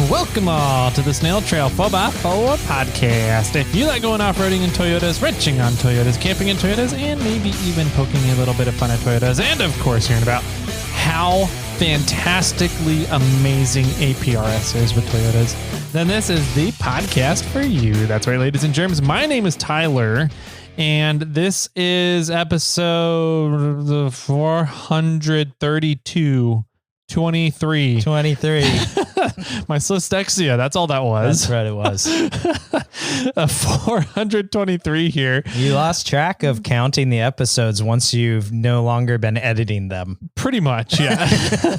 welcome all to the Snail Trail 4x4 podcast. If you like going off-roading in Toyotas, wrenching on Toyotas, camping in Toyotas, and maybe even poking a little bit of fun at Toyotas, and of course hearing about how fantastically amazing APRS is with Toyotas, then this is the podcast for you. That's right, ladies and germs. My name is Tyler, and this is episode 432. 23. My dyslexia. That's all that was. That's right. It was 423 here. You lost track of counting the episodes once you've no longer been editing them. Pretty much. Yeah.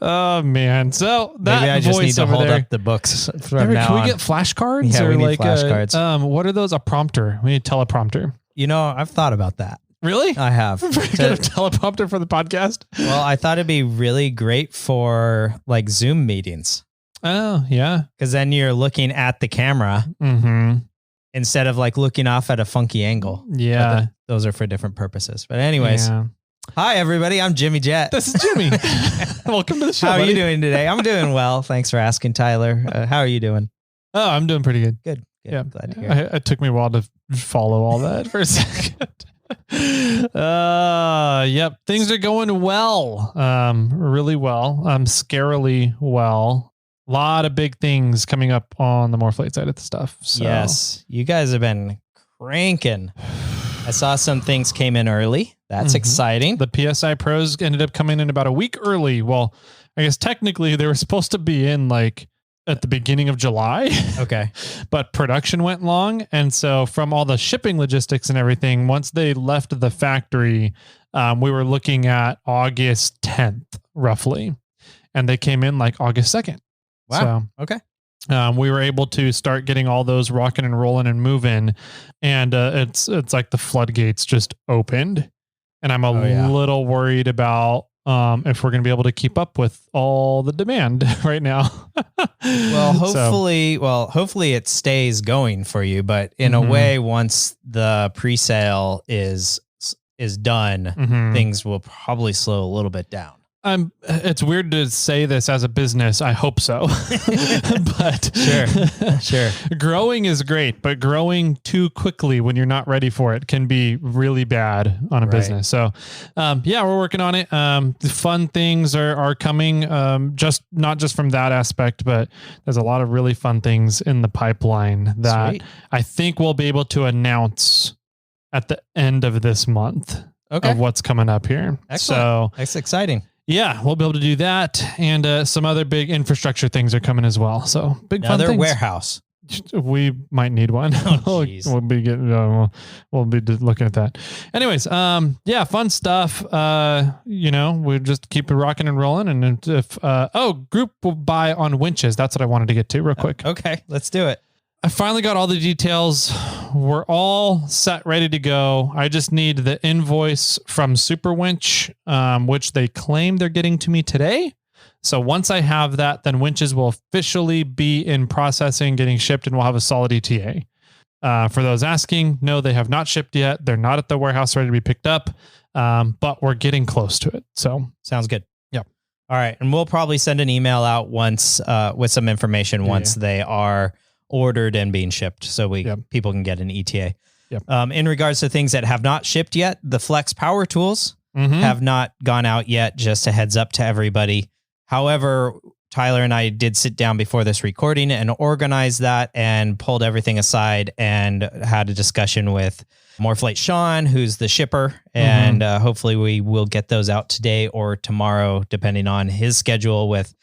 Oh man. So that maybe I just need to hold there, up the books from now can on. We get flashcards? Yeah, or we need like flashcards. What are those? A prompter. We need a teleprompter. You know, I've thought about that. Really? I have. We're going to teleprompter for the podcast. Well, I thought it'd be really great for like Zoom meetings. Oh, yeah. Because then you're looking at the camera instead of like looking off at a funky angle. Yeah. Those are for different purposes. But anyways, Hi, everybody. I'm Jimmy Jet. This is Jimmy. Welcome to the show. How buddy. are you doing today? I'm doing well. Thanks for asking, Tyler. How are you doing? Oh, I'm doing pretty good. Good. Yeah. Glad to hear. It took me a while to follow all that for a second. Yep. Things are going well. Really well. Scarily well. A lot of big things coming up on the Morphlate side of the stuff. So. Yes. You guys have been cranking. I saw some things came in early. That's exciting. The PSI Pros ended up coming in about a week early. Well, I guess technically they were supposed to be in like at the beginning of July. Okay. But production went long. And so from all the shipping logistics and everything, once they left the factory, we were looking at August 10th, roughly. And they came in like August 2nd. Wow. So, okay. We were able to start getting all those rocking and rolling and moving. And it's like the floodgates just opened. And I'm a little worried about if we're going to be able to keep up with all the demand right now. Well, hopefully it stays going for you, but in a way, once the pre-sale is done, things will probably slow a little bit down. It's weird to say this as a business. I hope so. But sure. Growing is great, but growing too quickly when you're not ready for it can be really bad on a business. So, we're working on it. The fun things are coming, not just from that aspect, but there's a lot of really fun things in the pipeline that I think we'll be able to announce at the end of this month of what's coming up here. Excellent. So that's exciting. Yeah, we'll be able to do that, and some other big infrastructure things are coming as well. So big fun things. Another warehouse. We might need one. Oh, we'll be getting. We'll be looking at that. Anyways, fun stuff. We just keep it rocking and rolling. And if group will buy on winches. That's what I wanted to get to real quick. Okay, let's do it. I finally got all the details. We're all set, ready to go. I just need the invoice from Super Winch, which they claim they're getting to me today. So once I have that, then winches will officially be in processing, getting shipped, and we'll have a solid ETA. For those asking, no, they have not shipped yet. They're not at the warehouse ready to be picked up, but we're getting close to it. So sounds good. Yep. All right. And we'll probably send an email out once with some information once they are ordered and being shipped, so people can get an ETA. Yep. In regards to things that have not shipped yet, the Flex Power Tools have not gone out yet. Just a heads up to everybody. However, Tyler and I did sit down before this recording and organize that and pulled everything aside and had a discussion with Morphlate Sean, who's the shipper, and hopefully we will get those out today or tomorrow, depending on his schedule with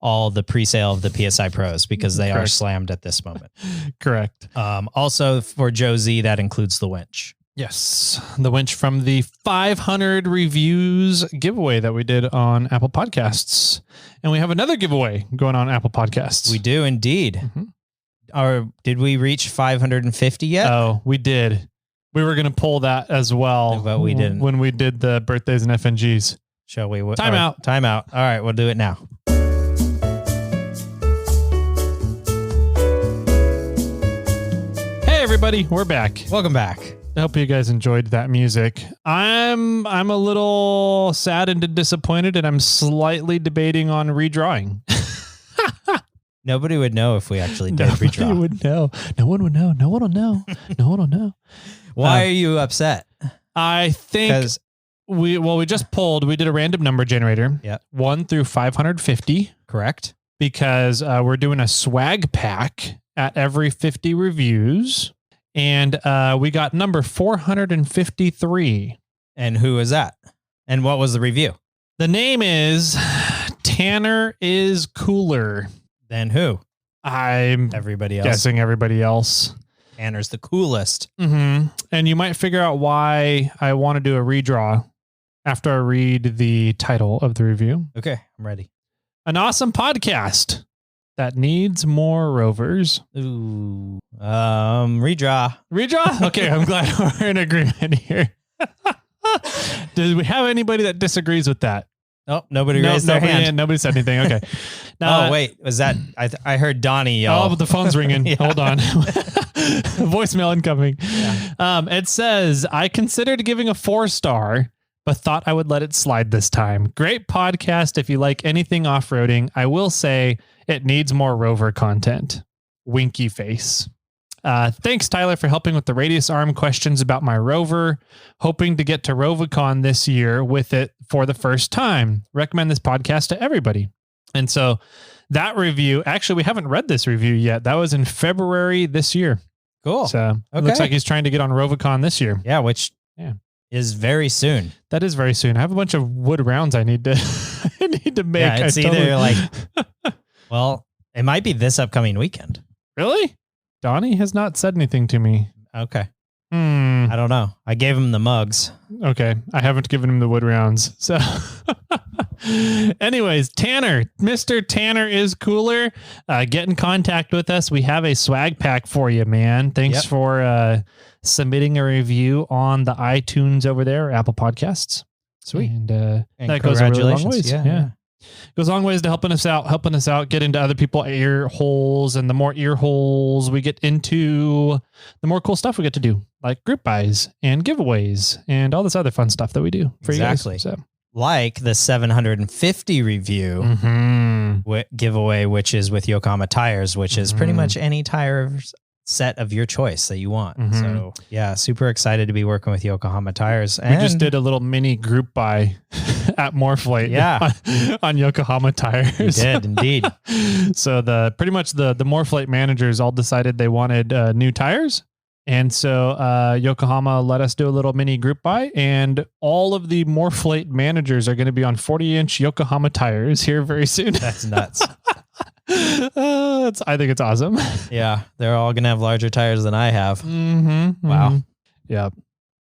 all the pre-sale of the PSI Pros, because they are slammed at this moment. Correct. Also for Joe Z, that includes the winch. Yes. The winch from the 500 reviews giveaway that we did on Apple Podcasts. And we have another giveaway going on Apple Podcasts. We do indeed. Or did we reach 550 yet? Oh, we did. We were going to pull that as well. But we didn't. When we did the birthdays and FNGs. Shall we? Time out. All right, we'll do it now. Hey everybody, we're back. Welcome back. I hope you guys enjoyed that music. I'm a little sad and disappointed, and I'm slightly debating on redrawing. Nobody would know if we actually did Nobody redraw. would know. No one would know. No one will know. No one will know. Why are you upset? I think we just pulled. We did a random number generator. Yeah. 1 through 550. Correct. Because we're doing a swag pack at every 50 reviews. And we got number 453. And who is that? And what was the review? The name is Tanner is Cooler. Then who? I'm Everybody else. guessing everybody else. Tanner's the coolest. Mm-hmm. And you might figure out why I want to do a redraw after I read the title of the review. Okay, I'm ready. An awesome podcast that needs more rovers. Ooh. Redraw. Redraw? Okay, I'm glad we're in agreement here. Do we have anybody that disagrees with that? Oh, nobody raised their hand. Nobody said anything. Okay. Oh, wait. Was that? I heard Donnie yell. Oh, but the phone's ringing. Yeah. Hold on. Voicemail incoming. Yeah. It says, I considered giving a 4-star, but thought I would let it slide this time. Great podcast. If you like anything off-roading, I will say it needs more rover content. Winky face. Thanks, Tyler, for helping with the radius arm questions about my rover. Hoping to get to Rovicon this year with it for the first time. Recommend this podcast to everybody. And so that review, actually, we haven't read this review yet. That was in February this year. Cool. So it looks like he's trying to get on Rovicon this year. Yeah, which is very soon. That is very soon. I have a bunch of wood rounds I need to make. Yeah, it's well, it might be this upcoming weekend. Really? Donnie has not said anything to me. Okay. I don't know. I gave him the mugs. Okay. I haven't given him the wood rounds. So anyways, Mr. Tanner is Cooler. Get in contact with us. We have a swag pack for you, man. Thanks for submitting a review on the iTunes over there, Apple Podcasts. Sweet. And that goes a really long ways. Yeah. Goes a long ways to helping us out, get into other people's ear holes. And the more ear holes we get into, the more cool stuff we get to do, like group buys and giveaways and all this other fun stuff that we do for you guys. So. Like the 750 review giveaway, which is with Yokohama tires, which is pretty much any tire set of your choice that you want. So yeah, super excited to be working with Yokohama tires. And we just did a little mini group buy at Moreflate on Yokohama tires. You did indeed. So pretty much the Moreflate managers all decided they wanted new tires. And so Yokohama let us do a little mini group buy, and all of the Moreflate managers are going to be on 40-inch Yokohama tires here very soon. That's nuts. I think it's awesome. Yeah, they're all going to have larger tires than I have. Wow. Yeah.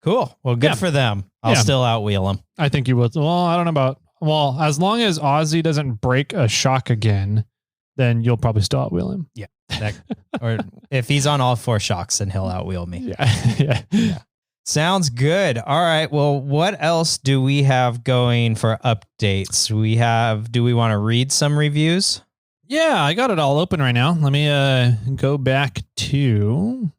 Cool. Well, good for them. I'll still outwheel them. I think you will. Well, I don't know about, as long as Ozzy doesn't break a shock again, then you'll probably still outwheel him. Yeah. Or if he's on all 4 shocks, then he'll outwheel me. Yeah. Sounds good. All right. Well, what else do we have going for updates? Do we want to read some reviews? Yeah, I got it all open right now. Let me go back to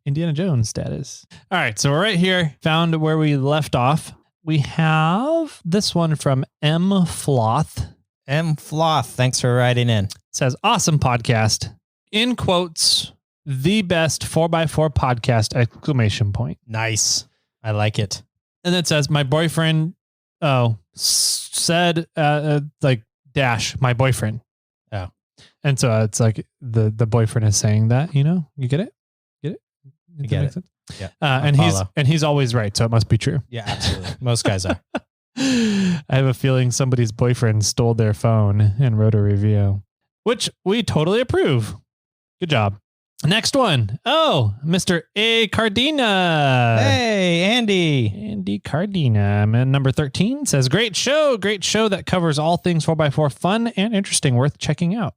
Indiana Jones status. All right, so we're right here. Found where we left off. We have this one from M. Floth. M. Floth, thanks for writing in. It says, awesome podcast. In quotes, the best 4x4 podcast, exclamation point. Nice. I like it. And then it says, my boyfriend, said, like, dash, my boyfriend. Oh. And so it's like the boyfriend is saying that, you get it? You get it. Sense? Yeah. And he's always right. So it must be true. Yeah, absolutely. Most guys are. I have a feeling somebody's boyfriend stole their phone and wrote a review, which we totally approve. Good job. Next one. Oh, Mr. A. Cardina. Hey, Andy. Andy Cardina. Man, number 13 says, great show that covers all things 4x4 fun and interesting, worth checking out.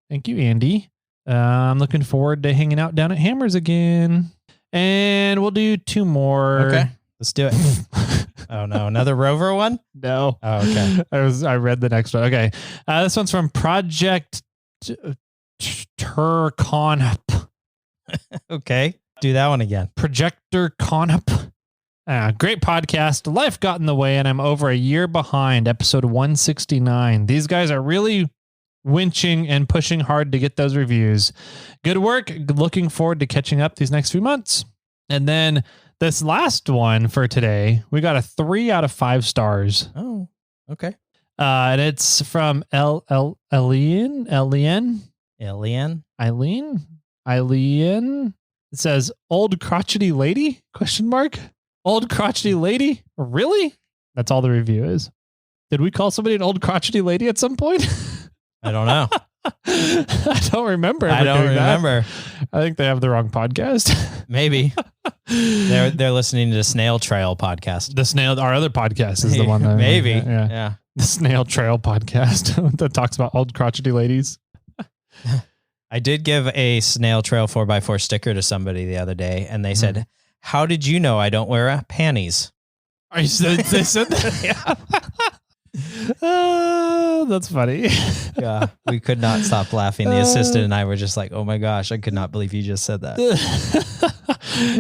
Thank you, Andy. I'm looking forward to hanging out down at Hammers again. And we'll do 2 more. Okay, let's do it. Oh no, another Rover one? No. Oh, okay. I read the next one. Okay. This one's from Project Turconop. Okay. Do that one again. Projector Conop. Great podcast. Life got in the way, and I'm over a year behind episode 169. These guys are really winching and pushing hard to get those reviews. Good work. Looking forward to catching up these next few months. And then this last one for today, we got a 3 out of 5 stars. Oh, okay. And it's from Eileen. It says, old crotchety lady? ? Old crotchety lady? Really? That's all the review is. Did we call somebody an old crotchety lady at some point? I don't know. I don't remember. I don't remember. I think they have the wrong podcast. Maybe. They're listening to the Snail Trail podcast. Our other podcast is the one that maybe. Yeah. The Snail Trail podcast that talks about old crotchety ladies. I did give a Snail Trail 4x4 sticker to somebody the other day, and they said, how did you know I don't wear panties? They said that? Yeah. That's funny. Yeah, we could not stop laughing. The assistant and I were just like, oh my gosh, I could not believe you just said that.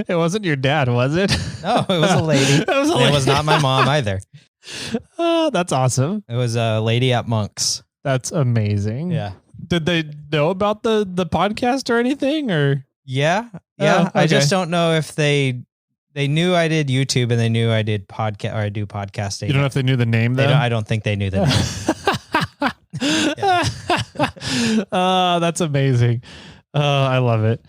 It wasn't your dad, was it? No, it was a lady. It was not my mom either. Oh, that's awesome. It was a lady at Monk's. That's amazing. Yeah. Did they know about the podcast or anything, or? Yeah. Okay. I just don't know if they knew I did YouTube and they knew I did podcast, or I do podcasting. You don't know if they knew the name though? I don't think they knew the name. That's amazing. I love it.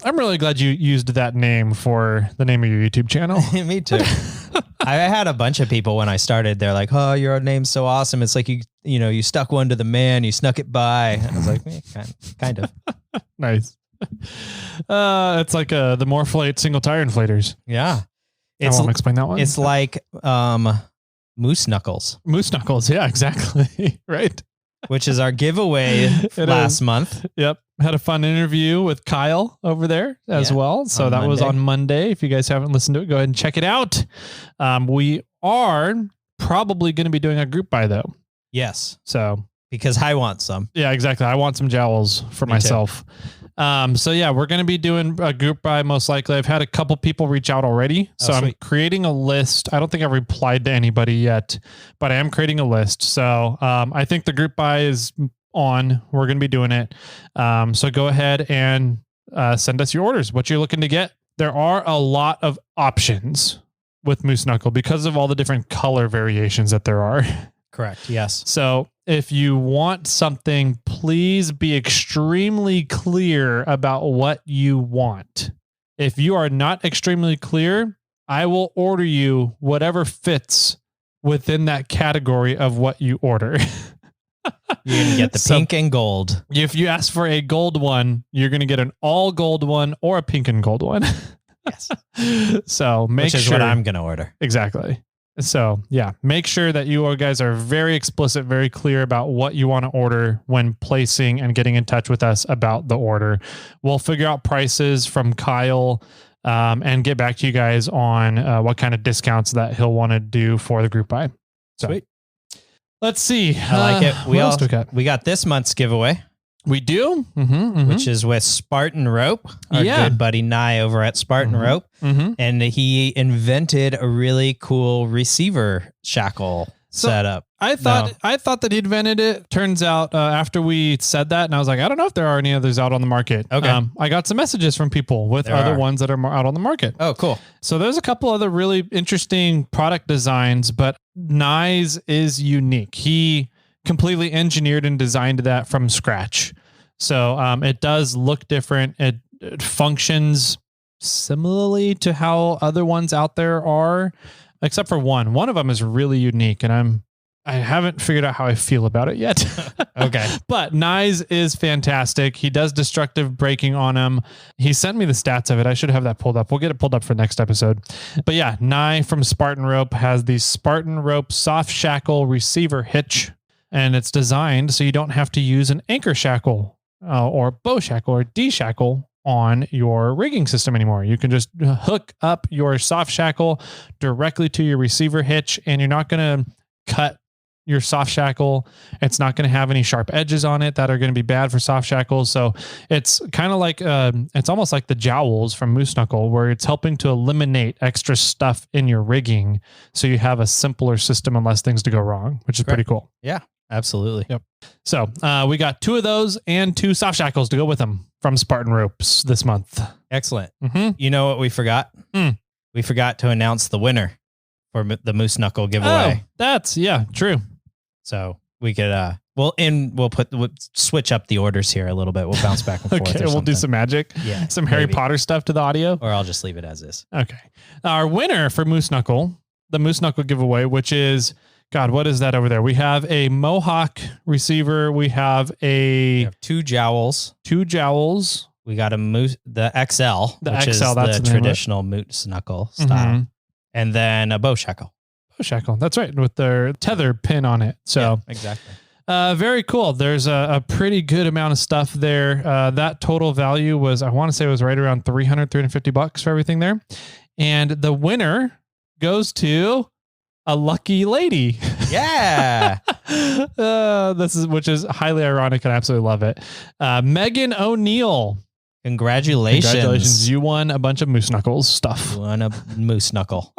I'm really glad you used that name for the name of your YouTube channel. Me too. I had a bunch of people when I started. They're like, "Oh, your name's so awesome. It's like you stuck one to the man. You snuck it by." And I was like, kind of. Nice. It's like the Morphlate single tire inflators. Yeah. I won't explain that one. It's like moose knuckles. Moose knuckles. Yeah, exactly. Right. Which is our giveaway last month. Yep. Had a fun interview with Kyle over there as well. So that was on Monday. If you guys haven't listened to it, go ahead and check it out. We are probably going to be doing a group buy though. Yes. So because I want some. Yeah, exactly. I want some jowls for myself. So yeah, we're going to be doing a group buy most likely. I've had a couple people reach out already. So I'm creating a list. I don't think I've replied to anybody yet, but I am creating a list. So I think the group buy is on. We're going to be doing it. So go ahead and send us your orders, what you're looking to get. There are a lot of options with Moose Knuckle because of all the different color variations that there are. Correct. Yes. So if you want something, please be extremely clear about what you want. If you are not extremely clear, I will order you whatever fits within that category of what you order. You're going to get the pink and gold. If you ask for a gold one, you're going to get an all gold one or a pink and gold one. Yes. So Which is what I'm going to order. Exactly. So yeah, make sure that you guys are very explicit, very clear about what you want to order when placing and getting in touch with us about the order. We'll figure out prices from Kyle and get back to you guys on what kind of discounts that he'll want to do for the group buy. So, sweet. Let's see. I like it. We got this month's giveaway. We do, which is with Spartan Rope, our good buddy Nye over at Spartan Rope, and he invented a really cool receiver shackle setup. I thought that he invented it. Turns out after we said that, and I was like, I don't know if there are any others out on the market. Okay, I got some messages from people with other ones that are out on the market. Oh, cool. So there's a couple other really interesting product designs, but Nye's is unique. He completely engineered and designed that from scratch. So it does look different. It functions similarly to how other ones out there are, except for one. One of them is really unique, and I haven't figured out how I feel about it yet. Okay. But Nye's is fantastic. He does destructive braking on him. He sent me the stats of it. I should have that pulled up. We'll get it pulled up for next episode. But yeah, Nye from Spartan Rope has the Spartan Rope soft shackle receiver hitch. And it's designed so you don't have to use an anchor shackle or bow shackle or D-shackle on your rigging system anymore. You can just hook up your soft shackle directly to your receiver hitch, and you're not going to cut your soft shackle. It's not going to have any sharp edges on it that are going to be bad for soft shackles. So it's kind of like, it's almost like the jowls from Moose Knuckle, where it's helping to eliminate extra stuff in your rigging. So you have a simpler system and less things to go wrong, which is pretty cool. Yeah, absolutely. Yep. So we got 2 of those and 2 soft shackles to go with them from Spartan Ropes this month. Excellent. You know what we forgot? We forgot to announce the winner for the Moose Knuckle giveaway. Oh, true. So we could, we'll switch up the orders here a little bit. We'll bounce back and forth. Okay, we'll do some magic. Yeah. Some Harry Potter stuff to the audio. Or I'll just leave it as is. Okay. Our winner for Moose Knuckle, the Moose Knuckle giveaway, which is, God, what is that over there? We have a Mohawk receiver. We have 2 jowls. 2 jowls. We got the XL, which is that's the traditional Moose Knuckle style. And then a bow shackle. Bow shackle. That's right. With their tether pin on it. So yeah, exactly. Very cool. There's a pretty good amount of stuff there. That total value was, I want to say it was right around $350 for everything there. And the winner goes to a lucky lady. Yeah. Which is highly ironic, and I absolutely love it. Megan O'Neill. Congratulations. You won a bunch of Moose Knuckles stuff. You won a Moose Knuckle.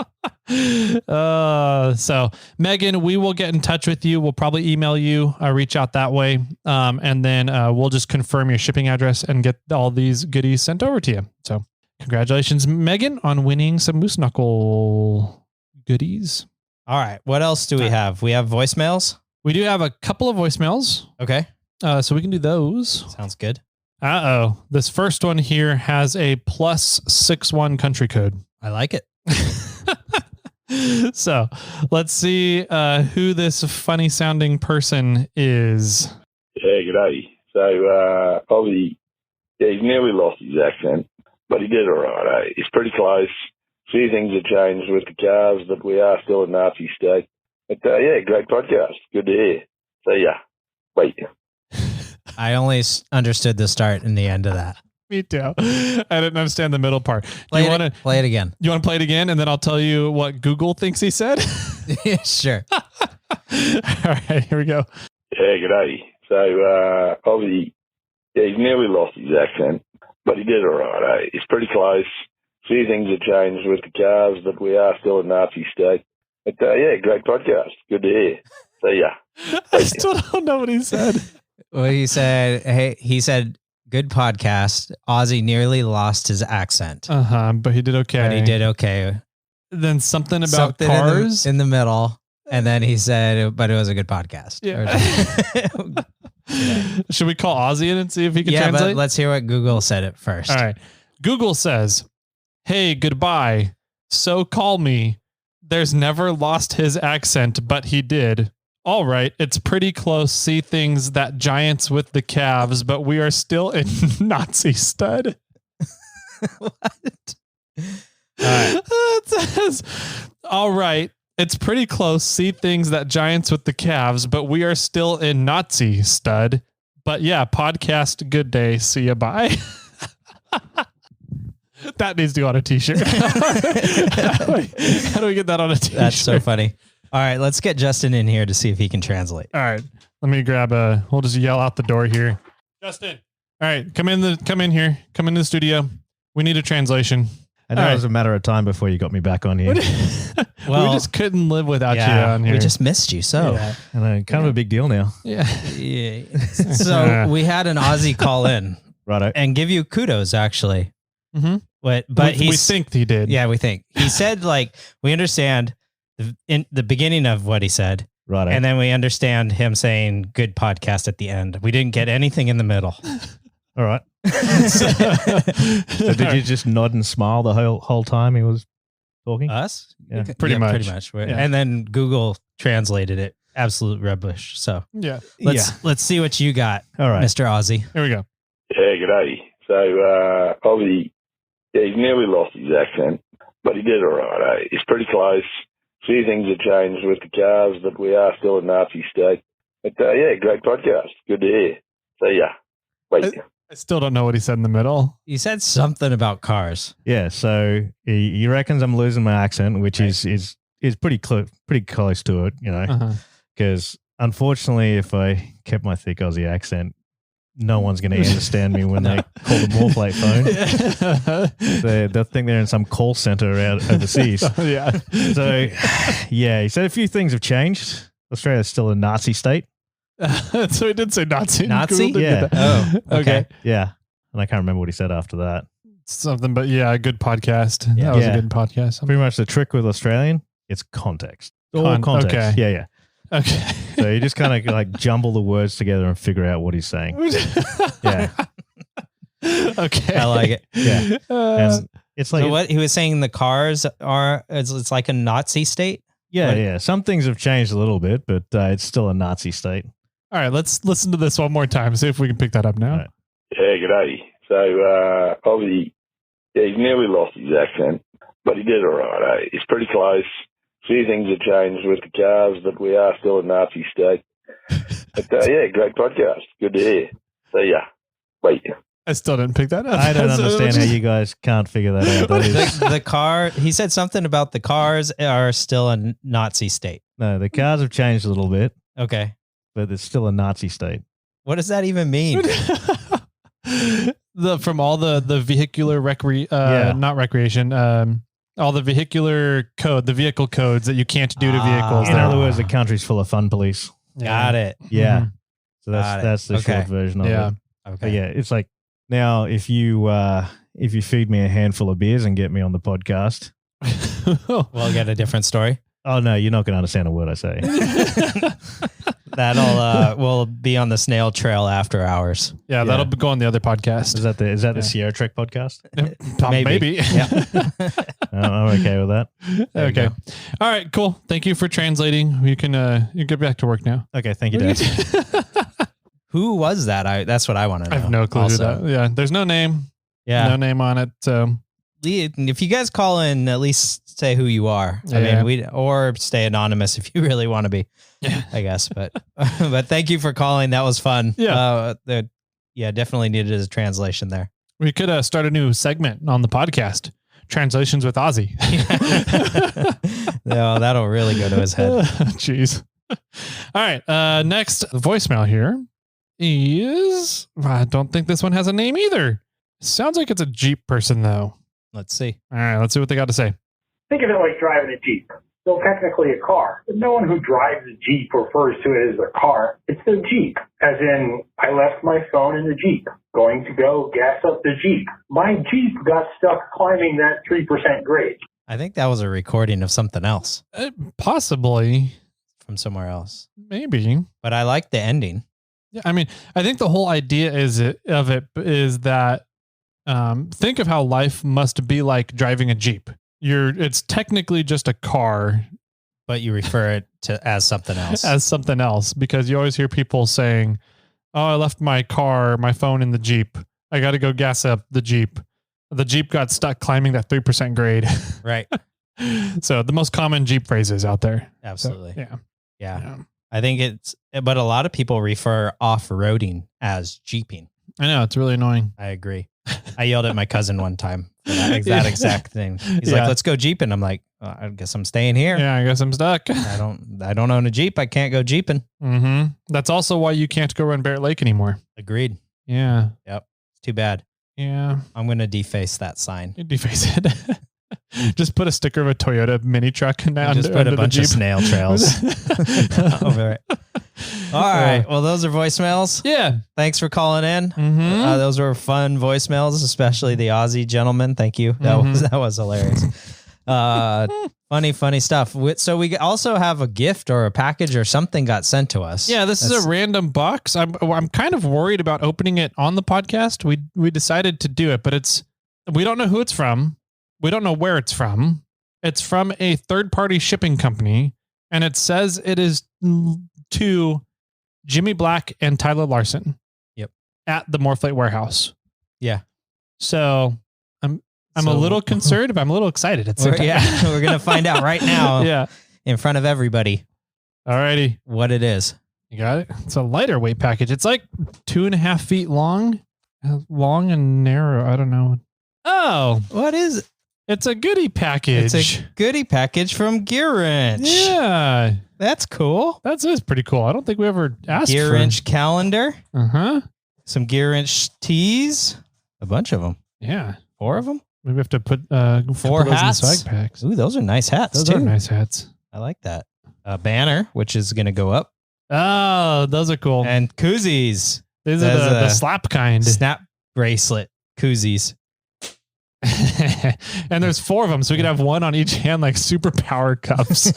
So Megan, we will get in touch with you. We'll probably email you, reach out that way. And then we'll just confirm your shipping address and get all these goodies sent over to you. So congratulations, Megan, on winning some Moose Knuckle goodies. All right. What else do we have? We have voicemails. We do have a couple of voicemails. Okay. So we can do those. Sounds good. This first one here has a +61 country code. I like it. So let's see who this funny sounding person is. Yeah, g'day. So Aussie, he's nearly lost his accent, but he did all right. It's pretty close. Few things have changed with the cars, but we are still a Nazi state. But great podcast. Good to hear. See ya. Wait. I only understood the start and the end of that. Me too. I didn't understand the middle part. Play it again? You want to play it again, and then I'll tell you what Google thinks he said? Yeah, sure. All right, here we go. Yeah, g'day. So Aussie, he's nearly lost his accent, but he did all right. It's pretty close. Few things have changed with the cars, but we are still a Nazi state. But great podcast. Good to hear. See ya. I still don't know what he said. Well, he said, good podcast. Ozzy nearly lost his accent. But he did okay. Then something about cars in the middle. And then he said, but it was a good podcast. Yeah. Should we call Ozzy in and see if he can translate? But let's hear what Google said at first. All right. Google says, hey, goodbye. So call me. There's never lost his accent, but he did. All right. It's pretty close. See things that giants with the calves, but we are still in Nazi stud. What? All right. It says, all right. It's pretty close. See things that giants with the calves, but we are still in Nazi stud. But yeah, podcast. Good day. See ya. Bye. That needs to go on a t-shirt. How do we get that on a t-shirt? That's so funny. All right, let's get Justin in here to see if he can translate. All right, let me grab we'll just yell out the door here. Justin. All right, come in here. Come into the studio. We need a translation. I know it was a matter of time before you got me back on here. Well, we just couldn't live without you on here. We just missed you. So, I know, kind of a big deal now. Yeah. So we had an Aussie call in, right, and give you kudos actually. Mm-hmm. But we think he did. Yeah, we think he said we understand in the beginning of what he said, right, and then we understand him saying "good podcast" at the end. We didn't get anything in the middle. All right. So did you just nod and smile the whole time he was talking? Us? Yeah. Pretty much. Yeah. And then Google translated it. Absolute rubbish. So let's see what you got. All right, Mr. Aussie. Here we go. Yeah, g'day. So Aussie, he's nearly lost his accent, but he did all right. It's pretty close. Few things have changed with the cars, but we are still a Nazi state. But great podcast. Good to hear. See ya. Wait. I still don't know what he said in the middle. He said something about cars. Yeah, so he reckons I'm losing my accent, which is pretty close to it, you know, because Unfortunately, if I kept my thick Aussie accent, no one's going to understand me when they call the Morplate phone. They'll think they're in some call center out overseas. Yeah. So, yeah, he said a few things have changed. Australia's still a Nazi state. So he did say Nazi. Nazi? Google did Yeah. that. Oh, Okay. Yeah. And I can't remember what he said after that. Something, but yeah, a good podcast. Yeah. That was Yeah. a good podcast. Pretty much the trick with Australian, it's context. All context. Okay. Yeah. Okay. So you just kind of like jumble the words together and figure out what he's saying. Yeah. Okay. I like it. Yeah. And it's like, So what he was saying, the cars are, it's like a Nazi state. yeah. Some things have changed a little bit, but it's still a Nazi state. All right, let's listen to this one more time. See if we can pick that up now. All right. Yeah, g'day. So, obviously, he's nearly lost his accent, but he did all right, It's pretty close. A few things have changed with the cars, but we are still a Nazi state. But, yeah, great podcast. Good to hear. See ya. Wait. I still didn't pick that up. I don't understand how you guys can't figure that out. That is, The car, he said something about the cars are still a Nazi state. no, the cars have changed a little bit, Okay. but it's still a Nazi state. What does that even mean? From all the vehicular not recreation, all the vehicular code, the vehicle codes that you can't do to vehicles. In They're- other words, the country's full of fun police. Got it. Yeah. Mhm. So Got it. that's the Okay. short version of Yeah. it. Okay. But yeah, it's like now if you feed me a handful of beers and get me on the podcast, We'll get a different story. oh no, you're not going to understand a word I say. That'll will be on the Snail Trail after hours. Yeah, that'll go on the other podcast. Is that the Yeah. Sierra Trek podcast? Maybe. Yeah. I'm okay with that. There you Okay. go. All right. Cool. Thank you for translating. You can get back to work now. Okay, thank you, Dad. Who was that? That's what I want to know. I have no clue who that. Yeah. There's no name. Yeah. No name on it. So If you guys call in, at least say who you are. I Yeah. mean, or stay anonymous if you really want to be. Yeah. I guess. But but thank you for calling. That was fun. Yeah. Definitely needed a translation there. we could start a new segment on the podcast. Translations with Ozzy. No, that'll really go to his head. Jeez. All right. Next voicemail here is, I don't think this one has a name either. Sounds like it's a Jeep person though. Let's see. All right. Let's see what they got to say. Think of it like driving a Jeep. Still technically a car, but no one who drives a Jeep refers to it as a car. It's the Jeep, as in, I left my phone in the Jeep, going to go gas up the Jeep. My Jeep got stuck climbing that 3% grade. I think that was a recording of something else Possibly. from somewhere else. Maybe. But I like the ending. Yeah. I mean, I think the whole idea is that think of how life must be like driving a Jeep. It's technically just a car But you refer it to as something else. as something else, because you always hear people saying, "Oh, I left my phone in the Jeep. I got to go gas up the Jeep. The Jeep got stuck climbing that 3% grade." Right. So the most common Jeep phrases out there. So, Absolutely. yeah. Yeah. I think but a lot of people refer off-roading as jeeping. I know. It's really annoying. I agree. I yelled at my cousin one time for that exact thing. He's Yeah. like, "Let's go jeeping." I'm like, "I guess I'm staying here. Yeah, I guess I'm stuck. I don't own a Jeep. I can't go jeeping." Mm-hmm. That's also why you can't go run Barrett Lake anymore. Agreed. Yeah. Yep. It's too bad. Yeah. I'm going to deface that sign. You deface it. Just put a sticker of a Toyota mini truck and Just put a bunch of snail trails over it. All right. Well, those are voicemails. Yeah. Thanks for calling in. Mm-hmm. Those were fun voicemails, especially the Aussie gentleman. Thank you. That was hilarious. Funny stuff. So we also have a gift or a package or something got sent to us. Yeah, this is a random box. I'm kind of worried about opening it on the podcast. We decided to do it, but we don't know who it's from. We don't know where it's from. It's from a third-party shipping company, and it says it is to Jimmy Black and Tyler Larson. Yep. At the Morphlate warehouse. Yeah. So I'm a little concerned, but I'm a little excited. We're gonna find out right now. Yeah. In front of everybody. Alrighty. What it is. You got it. It's a lighter weight package. It's like 2.5 feet long and narrow. I don't know. Oh, What is it? it's a goodie package. It's a goodie package from Gear Wrench. Yeah. That's cool. That is pretty cool. I don't think we ever asked Gear for wrench calendar. Uh-huh. Some gear wrench tees. A bunch of them. Yeah. 4 of them? Maybe we have to put 4 hats. swag packs. Ooh, those are nice hats Those too. are nice hats. I like that. A banner, which is going to go up. Oh, those are cool. And koozies. These are the slap kind. Snap bracelet koozies. And there's 4 of them, so we could have one on each hand, like superpower cups.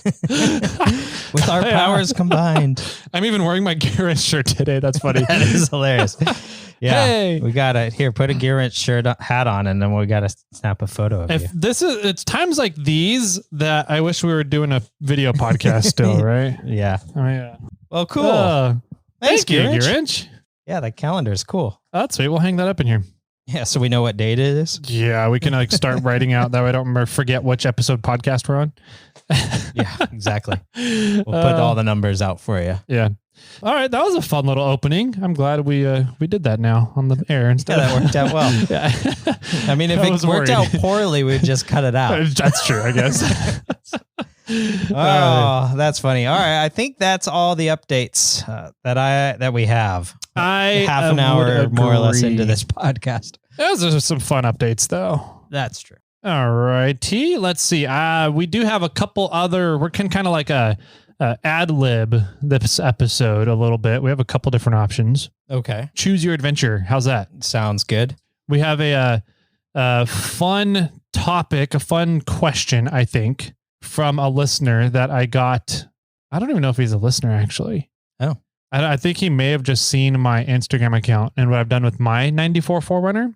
With our powers combined. I'm even wearing my gear wrench shirt today. That's funny. That is hilarious. Yeah, Hey. we gotta put a gear wrench hat on, and then we gotta snap a photo of you. It's times like these that I wish we were doing a video podcast still, right? Yeah. Oh yeah. Well, cool. Thanks, Gear Gear Wrench. Wrench. Yeah, that calendar is cool. Oh, that's sweet. We'll hang that up in here. Yeah, so we know what date it is. Yeah, we can like start writing out that way I don't forget which episode podcast we're on. Yeah, exactly. We'll put all the numbers out for you. Yeah. All right, that was a fun little opening. I'm glad we did that now on the air instead. Yeah, that worked out well. Yeah. I mean, if I it was worked worried. out poorly, we'd just cut it out. That's true, I guess. Oh, that's funny. All right, I think that's all the updates that we have. Half an hour more or less into this podcast. Those are some fun updates, though. That's true. All righty. Let's see. We do have a couple other. We're kind of like a ad lib this episode a little bit. We have a couple different options. Okay. Choose your adventure. How's that? Sounds good. We have a fun topic, a fun question, I think, from a listener that I got. I don't even know if he's a listener, actually. Oh. I think he may have just seen my Instagram account and what I've done with my 94 4Runner.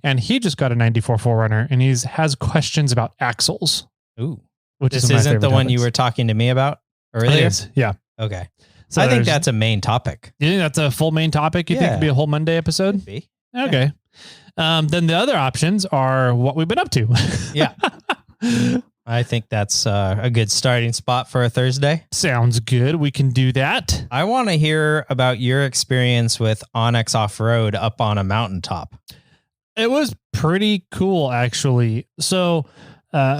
And he just got a 94 4Runner and has questions about axles. Ooh. Which This is my isn't the favorite one you topics. were talking to me about earlier? It is, yeah. Okay. So I think there's- that's a main topic. You think that's a full main topic? You think Yeah. it'd be a whole Monday episode? Could be. Okay. Then the other options are what we've been up to. Yeah. I think that's a good starting spot for a Thursday. Sounds good. We can do that. I want to hear about your experience with Onyx Offroad up on a mountaintop. It was pretty cool, actually. So,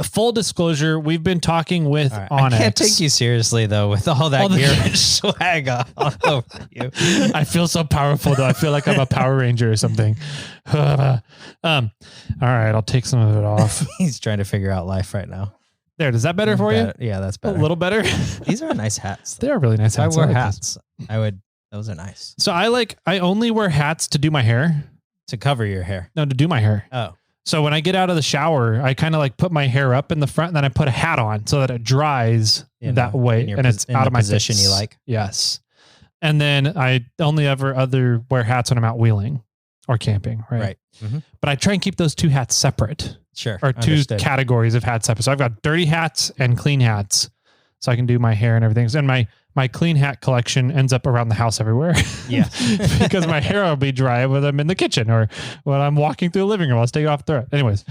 full disclosure, we've been talking with All right. Onyx. I can't take you seriously, though, with all that the- gear and swag all over you. I feel so powerful, though. I feel like I'm a Power Ranger or something. All right, I'll take some of it off. He's trying to figure out life right now. There, is that better for you? Yeah, that's better. A little better? These are nice hats. They are really nice If I hats. wear like hats, those are nice. this. So I only wear hats to do my hair. To cover your hair. No, to do my hair. Oh. So when I get out of the shower, I kind of like put my hair up in the front and then I put a hat on so that it dries that way and it's out of my position face. you like. Yes. And then I only ever wear hats when I'm out wheeling or camping. Right. Mhm. But I try and keep those 2 hats separate Sure. or 2 Understood. categories of hats separate. So I've got dirty hats and clean hats so I can do my hair and everything. And my clean hat collection ends up around the house everywhere. Yeah. Because my hair will be dry when I'm in the kitchen or when I'm walking through the living room. I'll take off the anyways.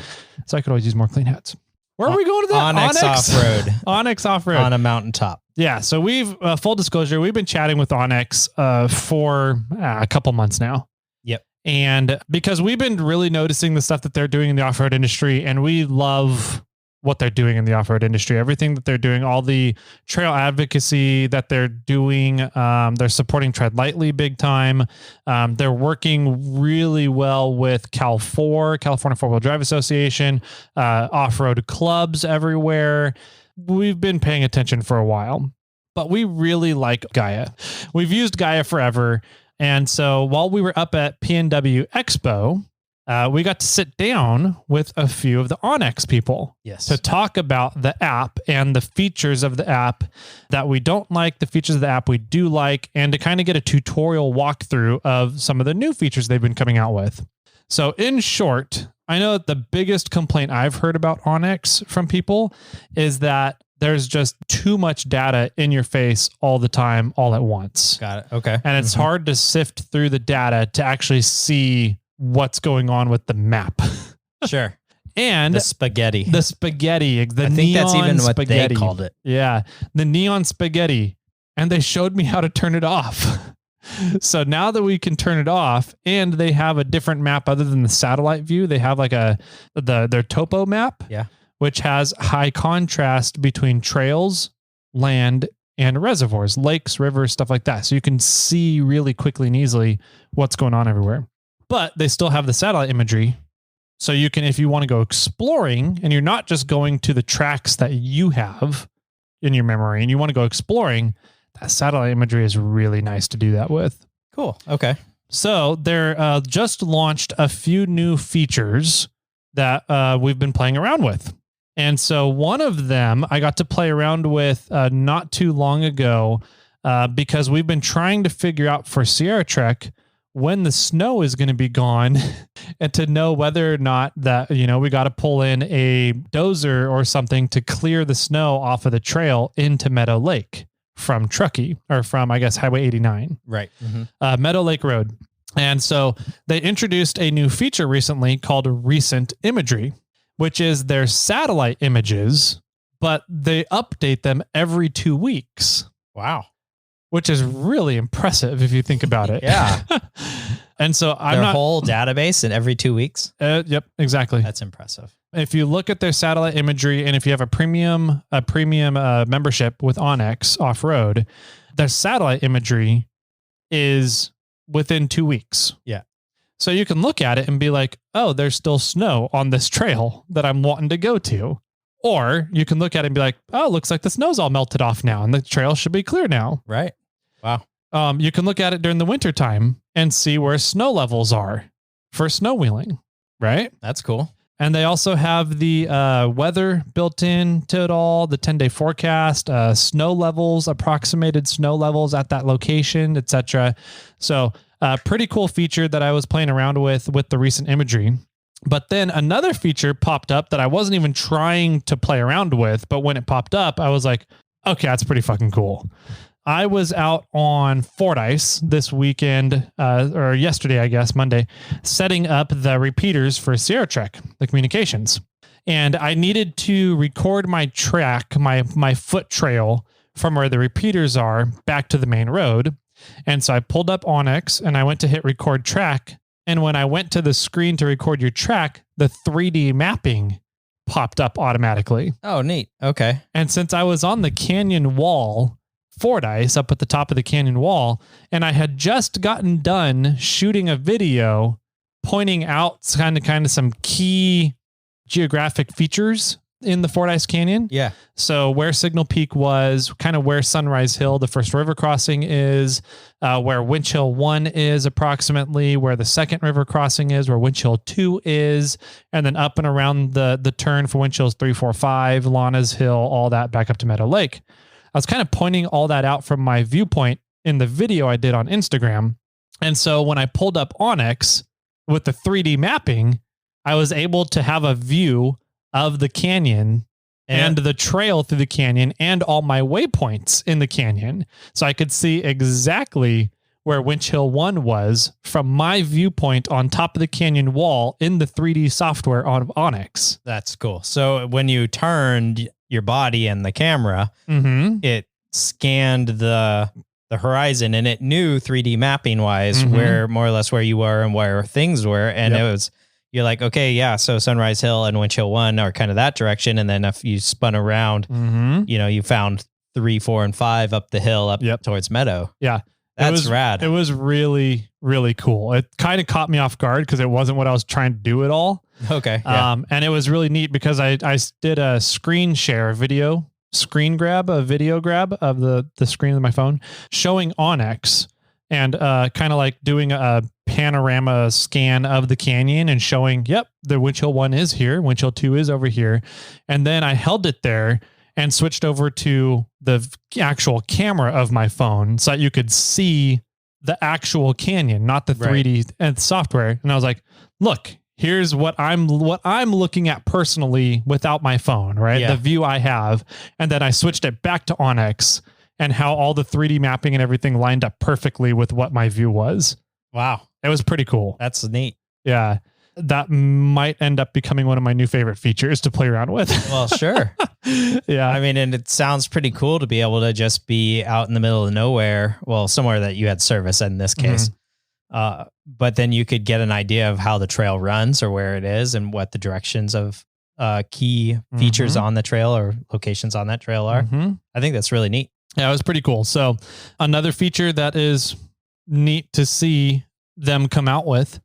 So I could always use more clean hats. Where are we going to that? Onyx Offroad. Onyx Offroad. On a mountaintop. Yeah. So we've, full disclosure, we've been chatting with Onyx for a couple months now. Yep. And because we've been really noticing the stuff that they're doing in the off-road industry, and we love what they're doing in the off-road industry, everything that they're doing, all the trail advocacy that they're doing. They're supporting Tread Lightly big time. They're working really well with California Four-Wheel Drive Association, off-road clubs everywhere. We've been paying attention for a while, but we really like Gaia. We've used Gaia forever. And so while we were up at PNW Expo, we got to sit down with a few of the Onyx people to talk about the app and the features of the app that we don't like, the features of the app we do like, and to kind of get a tutorial walkthrough of some of the new features they've been coming out with. So in short, I know that the biggest complaint I've heard about Onyx from people is that there's just too much data in your face all the time, all at once. Got it. Okay. And it's hard to sift through the data to actually see what's going on with the map. Sure. And the spaghetti. I think that's even what they called it. Yeah. The neon spaghetti. And they showed me how to turn it off. So now that we can turn it off and they have a different map other than the satellite view, they have like their topo map. Yeah. Which has high contrast between trails, land, and reservoirs, lakes, rivers, stuff like that. So you can see really quickly and easily what's going on everywhere. But they still have the satellite imagery. So you can, if you want to go exploring and you're not just going to the tracks that you have in your memory and you want to go exploring, that satellite imagery is really nice to do that with. Cool. Okay. So they're just launched a few new features that we've been playing around with. And so one of them I got to play around with not too long ago because we've been trying to figure out for Sierra Trek when the snow is going to be gone and to know whether or not that, we got to pull in a dozer or something to clear the snow off of the trail into Meadow Lake from Truckee or from, I guess, Highway 89. Right. Mm-hmm. Meadow Lake Road. And so they introduced a new feature recently called Recent Imagery, which is their satellite images, but they update them every 2 weeks. Wow. Which is really impressive if you think about it. Yeah. And so their whole database in every 2 weeks. Yep, exactly. That's impressive. If you look at their satellite imagery, and if you have a premium membership with Onyx Offroad, their satellite imagery is within 2 weeks. Yeah. So you can look at it and be like, oh, there's still snow on this trail that I'm wanting to go to. Or you can look at it and be like, oh, looks like the snow's all melted off now and the trail should be clear now. Right. Wow. You can look at it during the winter time and see where snow levels are for snow wheeling. Right. That's cool. And they also have the weather built into it all, the 10-day forecast, snow levels, approximated snow levels at that location, etc. So pretty cool feature that I was playing around with the recent imagery. But then another feature popped up that I wasn't even trying to play around with. But when it popped up, I was like, okay, that's pretty fucking cool. I was out on Fordyce this weekend, or yesterday, I guess, Monday, setting up the repeaters for Sierra Trek, the communications. And I needed to record my track, my foot trail from where the repeaters are back to the main road. And so I pulled up Onyx and I went to hit record track. And when I went to the screen to record your track, the 3D mapping popped up automatically. Oh, neat. Okay. And since I was on the canyon wall, Fordyce up at the top of the canyon wall, and I had just gotten done shooting a video pointing out kind of some key geographic features in the Fordyce Canyon. Yeah. So where Signal Peak was, kind of where Sunrise Hill, the first river crossing is, where Winch Hill 1 is approximately, where the second river crossing is, where Winch Hill 2 is, and then up and around the turn for Winch Hills 3, 4, 5, Lana's Hill, all that back up to Meadow Lake. I was kind of pointing all that out from my viewpoint in the video I did on Instagram. And so when I pulled up Onyx with the 3D mapping, I was able to have a view of the canyon and the trail through the canyon and all my waypoints in the canyon. So I could see exactly where Winch Hill 1 was from my viewpoint on top of the canyon wall in the 3D software on Onyx. That's cool. So when you turned your body and the camera, it scanned the horizon and it knew 3D mapping wise where more or less where you were and where things were. And it was, you're like, okay, yeah. So Sunrise Hill and Winch Hill 1 are kind of that direction. And then if you spun around, you found 3, 4, and 5 up the hill up towards Meadow. Yeah. That's rad. It was really, really cool. It kind of caught me off guard because it wasn't what I was trying to do at all. Okay. Yeah. And it was really neat because I did a screen share, a video grab of the screen of my phone showing Onyx and kind of like doing a panorama scan of the canyon and showing, yep, the Winch Hill 1 is here. Winch Hill 2 is over here. And then I held it there and switched over to the actual camera of my phone so that you could see the actual canyon, not the 3D and software. And I was like, look, here's what I'm looking at personally without my phone, right? Yeah. The view I have. And then I switched it back to Onyx and how all the 3D mapping and everything lined up perfectly with what my view was. Wow. It was pretty cool. That's neat. Yeah. That might end up becoming one of my new favorite features to play around with. Well, sure. Yeah. I mean, and it sounds pretty cool to be able to just be out in the middle of nowhere. Well, somewhere that you had service in this case. But then you could get an idea of how the trail runs or where it is and what the directions of key features on the trail or locations on that trail are. I think that's really neat. Yeah, it was pretty cool. So another feature that is neat to see them come out with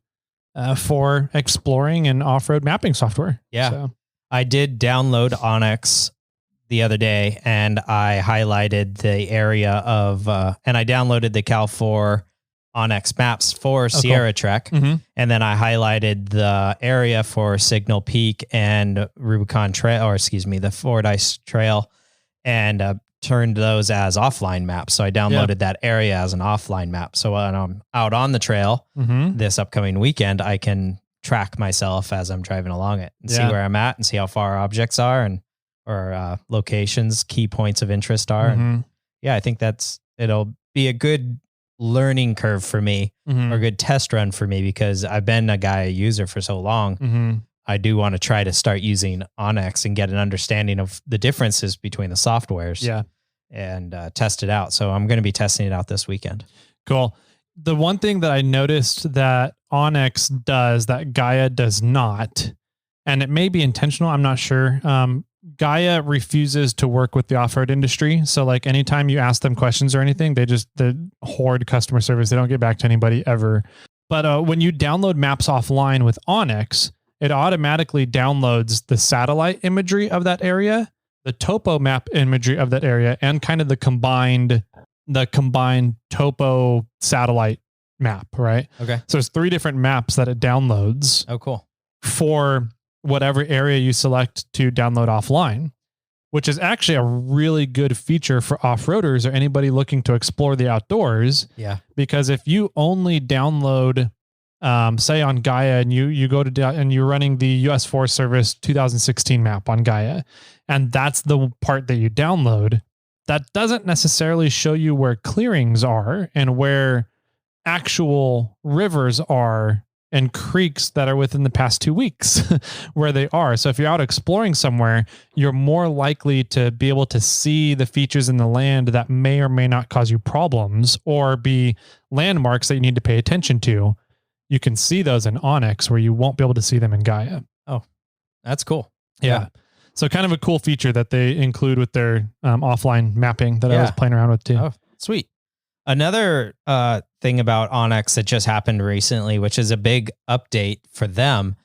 for exploring and off-road mapping software. Yeah. So. I did download Onyx the other day, and I highlighted the area of, and I downloaded the Cal 4 Onyx maps for Sierra Trek. Mm-hmm. And then I highlighted the area for Signal Peak and Rubicon Trail, or excuse me, the Fordyce Trail, and turned those as offline maps. So I downloaded that area as an offline map. So when I'm out on the trail this upcoming weekend, I can track myself as I'm driving along it and see where I'm at and see how far objects are and or locations, key points of interest are. And yeah, I think it'll be a good learning curve for me or a good test run for me because I've been a user for so long. I do want to try to start using Onyx and get an understanding of the differences between the softwares and test it out. So I'm going to be testing it out this weekend. Cool. The one thing that I noticed that Onyx does that Gaia does not, and it may be intentional, I'm not sure. Gaia refuses to work with the off-road industry. So like anytime you ask them questions or anything, they hoard customer service. They don't get back to anybody ever. But when you download maps offline with Onyx, it automatically downloads the satellite imagery of that area, the topo map imagery of that area, and kind of the combined topo satellite map, right? Okay. So there's 3 different maps that it downloads. Oh, cool. For whatever area you select to download offline, which is actually a really good feature for off-roaders or anybody looking to explore the outdoors. Yeah. Because if you only download, say on Gaia and you go to, and you're running the US Forest Service 2016 map on Gaia, and that's the part that you download, that doesn't necessarily show you where clearings are and where actual rivers are and creeks that are within the past 2 weeks where they are. So if you're out exploring somewhere, you're more likely to be able to see the features in the land that may or may not cause you problems or be landmarks that you need to pay attention to. You can see those in Onyx where you won't be able to see them in Gaia. Oh, that's cool. Yeah. So kind of a cool feature that they include with their offline mapping that I was playing around with too. Oh, sweet. Another thing about Onyx that just happened recently, which is a big update for them,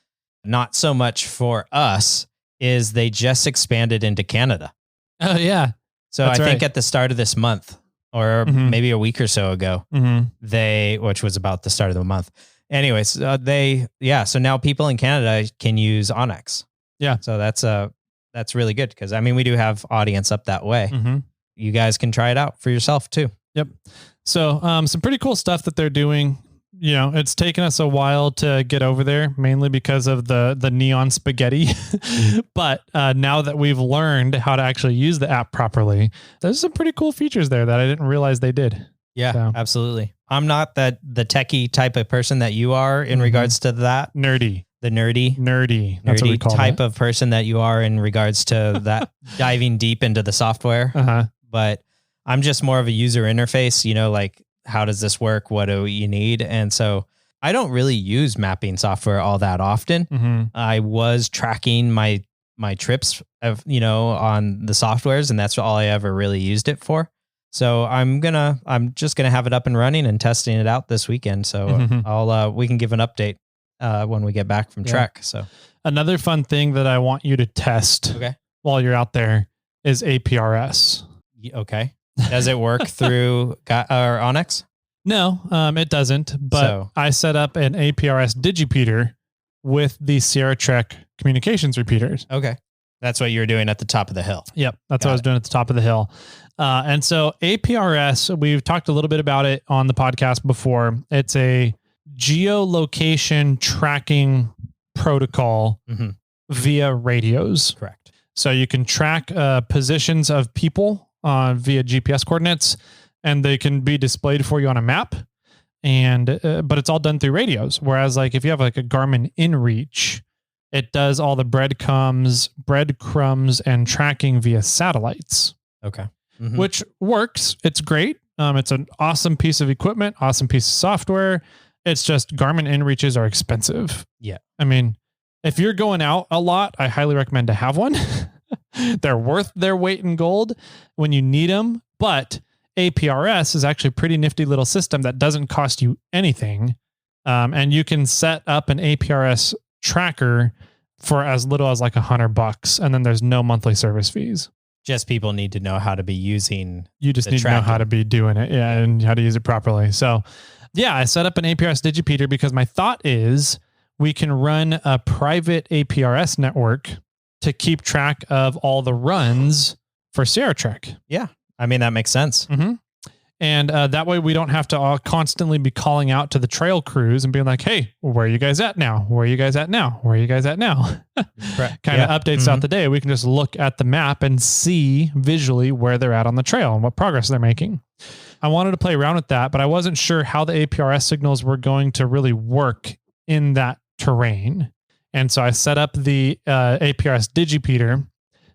not so much for us, is they just expanded into Canada. Oh, yeah. So I think at the start of this month, or maybe a week or so ago, which was about the start of the month. Anyways, so now people in Canada can use Onyx. Yeah. So that's really good because, I mean, we do have audience up that way. You guys can try it out for yourself too. Yep. So some pretty cool stuff that they're doing. You know, it's taken us a while to get over there, mainly because of the neon spaghetti. But now that we've learned how to actually use the app properly, there's some pretty cool features there that I didn't realize they did. Yeah, absolutely. I'm not the techie type of person that you are in regards to that. Nerdy. The nerdy. That's what we call type of person that you are in regards to that diving deep into the software. But I'm just more of a user interface, like how does this work? What do you need? And so I don't really use mapping software all that often. I was tracking my trips on the softwares, and that's all I ever really used it for. So I'm just gonna have it up and running and testing it out this weekend. So we can give an update when we get back from Trek. So another fun thing that I want you to test while you're out there is APRS. Okay. Does it work through Onyx? No, it doesn't. But I set up an APRS digipeater with the Sierra Trek communications repeaters. Okay. That's what you were doing at the top of the hill. Yep. That's what I was doing at the top of the hill. And so APRS, we've talked a little bit about it on the podcast before. It's a geolocation tracking protocol via radios. Correct. So you can track positions of people via GPS coordinates, and they can be displayed for you on a map. And but it's all done through radios. Whereas, like if you have like a Garmin InReach, it does all the breadcrumbs, and tracking via satellites. Okay, which works. It's great. It's an awesome piece of equipment, awesome piece of software. It's just Garmin InReaches are expensive. Yeah, I mean, if you're going out a lot, I highly recommend to have one. They're worth their weight in gold when you need them. But APRS is actually a pretty nifty little system that doesn't cost you anything. And you can set up an APRS tracker for as little as like $100. And then there's no monthly service fees. Just people need to know how to be using. You just need to know how to be doing it. Yeah. And how to use it properly. So yeah, I set up an APRS digipeater because my thought is we can run a private APRS network to keep track of all the runs for Sierra Trek. Yeah. I mean, that makes sense. Mm-hmm. And that way we don't have to all constantly be calling out to the trail crews and being like, hey, where are you guys at now? Where are you guys at now? Where are you guys at now? Kind of updates throughout the day. We can just look at the map and see visually where they're at on the trail and what progress they're making. I wanted to play around with that, but I wasn't sure how the APRS signals were going to really work in that terrain. And so I set up the APRS digipeater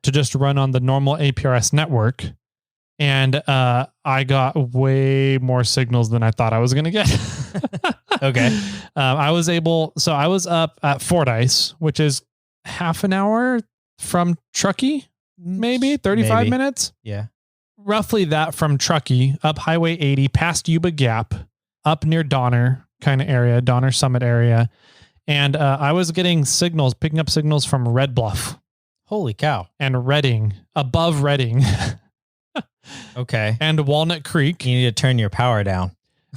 to just run on the normal APRS network. And I got way more signals than I thought I was going to get. Okay. I was up at Fordyce, which is half an hour from Truckee, maybe 35 minutes. Yeah. Roughly that from Truckee, up Highway 80, past Yuba Gap, up near Donner kind of area, Donner Summit area. And I was getting signals, picking up signals from Red Bluff. Holy cow. And Redding, above Redding. Okay. And Walnut Creek. You need to turn your power down.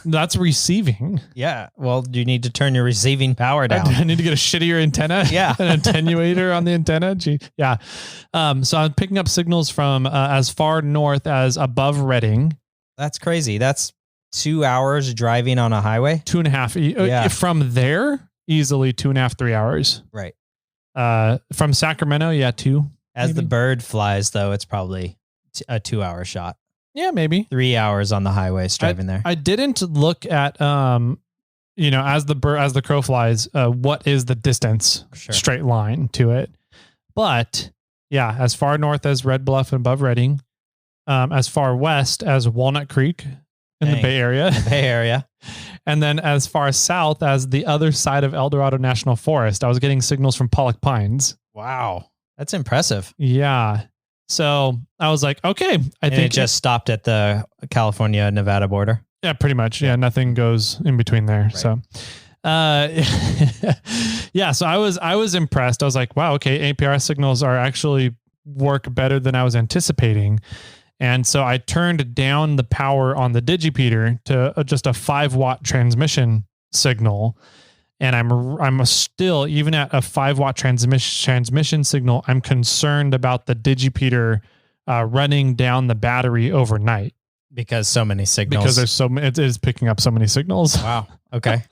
That's receiving. Yeah. Well, you need to turn your receiving power down. I need to get a shittier antenna. Yeah. An attenuator on the antenna. Gee. Yeah. So I'm picking up signals from as far north as above Redding. That's crazy. That's 2 hours driving on a highway. 2.5. Yeah. From there, easily 2.5, 3 hours. Right. From Sacramento, yeah, 2. As maybe. the bird flies, though, it's probably a 2 hour shot. Yeah, maybe 3 hours on the highways driving there. I didn't look at as the crow flies, what is the distance straight line to it? But yeah, as far north as Red Bluff and above Redding, as far west as Walnut Creek in the Bay Area. Bay Area. And then as far south as the other side of El Dorado National Forest, I was getting signals from Pollock Pines. Wow. That's impressive. Yeah. So I was like, okay, I think it just stopped at the California-Nevada border. Yeah, pretty much. Yeah. Nothing goes in between there. Right. So, yeah, so I was impressed. I was like, wow, okay. APRS signals are actually work better than I was anticipating. And so I turned down the power on the digipeater to just a 5-watt transmission signal. And I'm still, even at a 5-watt transmission signal, I'm concerned about the digipeater running down the battery overnight. Because so many signals. Because it is picking up so many signals. Wow. Okay.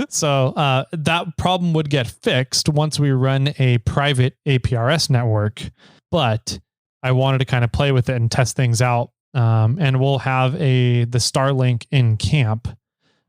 So that problem would get fixed once we run a private APRS network. But I wanted to kind of play with it and test things out. And we'll have the Starlink in camp.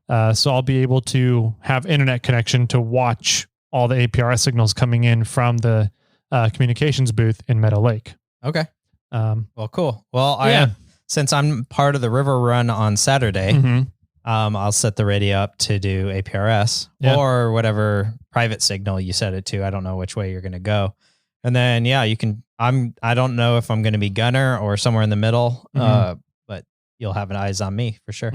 So I'll be able to have internet connection to watch all the APRS signals coming in from the communications booth in Meadow Lake. Okay. Well, cool. Well, since I'm part of the river run on Saturday, I'll set the radio up to do APRS or whatever private signal you set it to. I don't know which way you're going to go. And then, you can, I don't know if I'm going to be gunner or somewhere in the middle, but you'll have eyes on me for sure.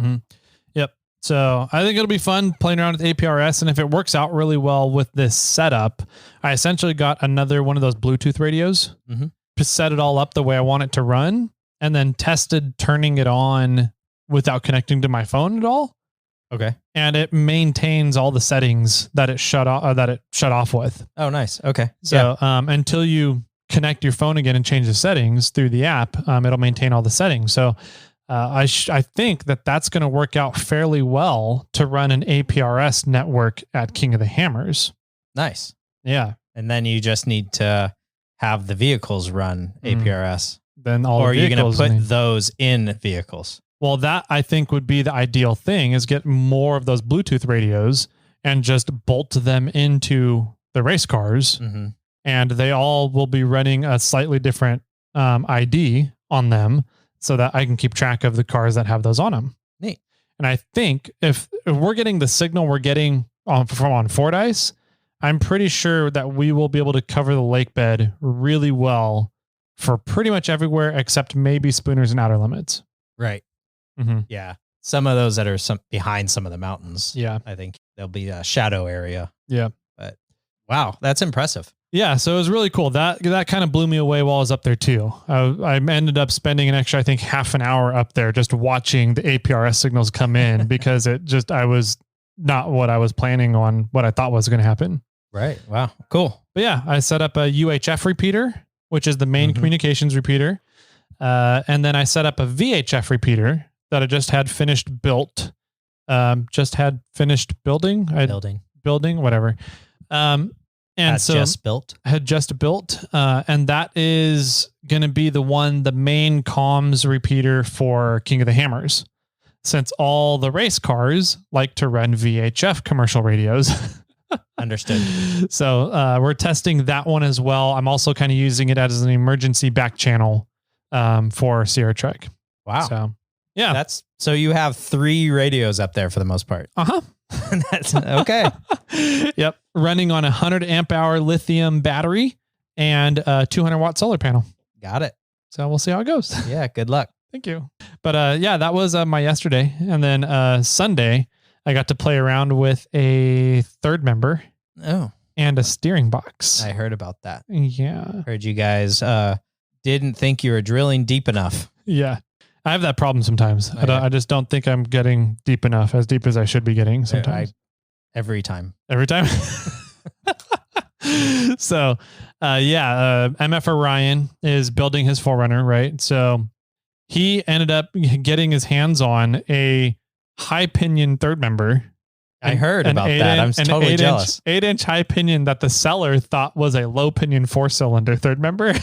Yep. So I think it'll be fun playing around with APRS. And if it works out really well with this setup, I essentially got another one of those Bluetooth radios to set it all up the way I want it to run, and then tested turning it on without connecting to my phone at all. Okay. And it maintains all the settings that it shut off with. Oh, nice. Okay. So until you connect your phone again and change the settings through the app, it'll maintain all the settings. So I think that's going to work out fairly well to run an APRS network at King of the Hammers. Nice. Yeah. And then you just need to have the vehicles run APRS. Then all or the are you going to put need those in vehicles? Well, that I think would be the ideal thing, is get more of those Bluetooth radios and just bolt them into the race cars. And they all will be running a slightly different ID on them so that I can keep track of the cars that have those on them. Neat. And I think if we're getting the signal we're getting on Fordyce, I'm pretty sure that we will be able to cover the lake bed really well for pretty much everywhere except maybe Spooners and Outer Limits. Right. Mm-hmm. Yeah. Some of those that are behind some of the mountains. Yeah. I think there'll be a shadow area. Yeah. But wow, that's impressive. Yeah, so it was really cool. That kind of blew me away while I was up there too. I ended up spending an extra, I think, half an hour up there just watching the APRS signals come in because I was not what I was planning on, what I thought was going to happen. Right. Wow. Cool. But yeah, I set up a UHF repeater, which is the main communications repeater. And then I set up a VHF repeater that I just had finished built. Building, whatever. And had just built. And that is going to be the main comms repeater for King of the Hammers, since all the race cars like to run VHF commercial radios. Understood. So we're testing that one as well. I'm also kind of using it as an emergency back channel for Sierra Trek. Wow. So yeah, so you have 3 radios up there for the most part. Uh-huh. That's okay. Yep. Running on a 100 amp hour lithium battery and a 200 watt solar panel. Got it. So we'll see how it goes. Yeah. Good luck. Thank you. But yeah, that was my yesterday. And then Sunday, I got to play around with a third member. Oh. And a steering box. I heard about that. Yeah. Heard you guys didn't think you were drilling deep enough. Yeah. I have that problem sometimes. I just don't think I'm getting deep enough, as deep as I should be getting sometimes. Every time. So, MF Orion is building his Forerunner, right? So he ended up getting his hands on a high pinion third member. I heard about that. I'm totally jealous. 8-inch high pinion that the seller thought was a low pinion 4-cylinder third member.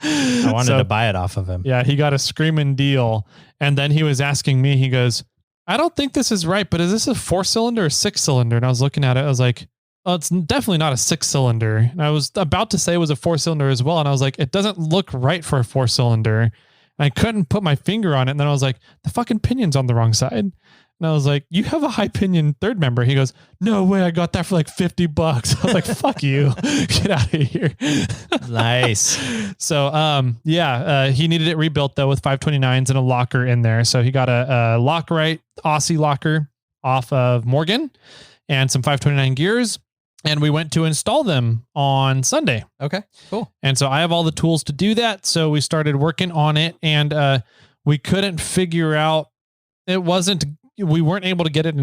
I wanted to buy it off of him. Yeah, he got a screaming deal. And then he was asking me, he goes, I don't think this is right, but is this a 4-cylinder or 6-cylinder? And I was looking at it. I was like, oh, it's definitely not a 6-cylinder. And I was about to say it was a 4-cylinder as well. And I was like, it doesn't look right for a 4-cylinder. And I couldn't put my finger on it. And then I was like, the fucking pinion's on the wrong side. And I was like, you have a high pinion third member. He goes, no way. I got that for like $50. I was like, fuck you. Get out of here. Nice. So, he needed it rebuilt though with 529s and a locker in there. So he got a Lockrite Aussie locker off of Morgan and some 529 gears. And we went to install them on Sunday. Okay, cool. And so I have all the tools to do that. So we started working on it and we couldn't figure out, we weren't able to get it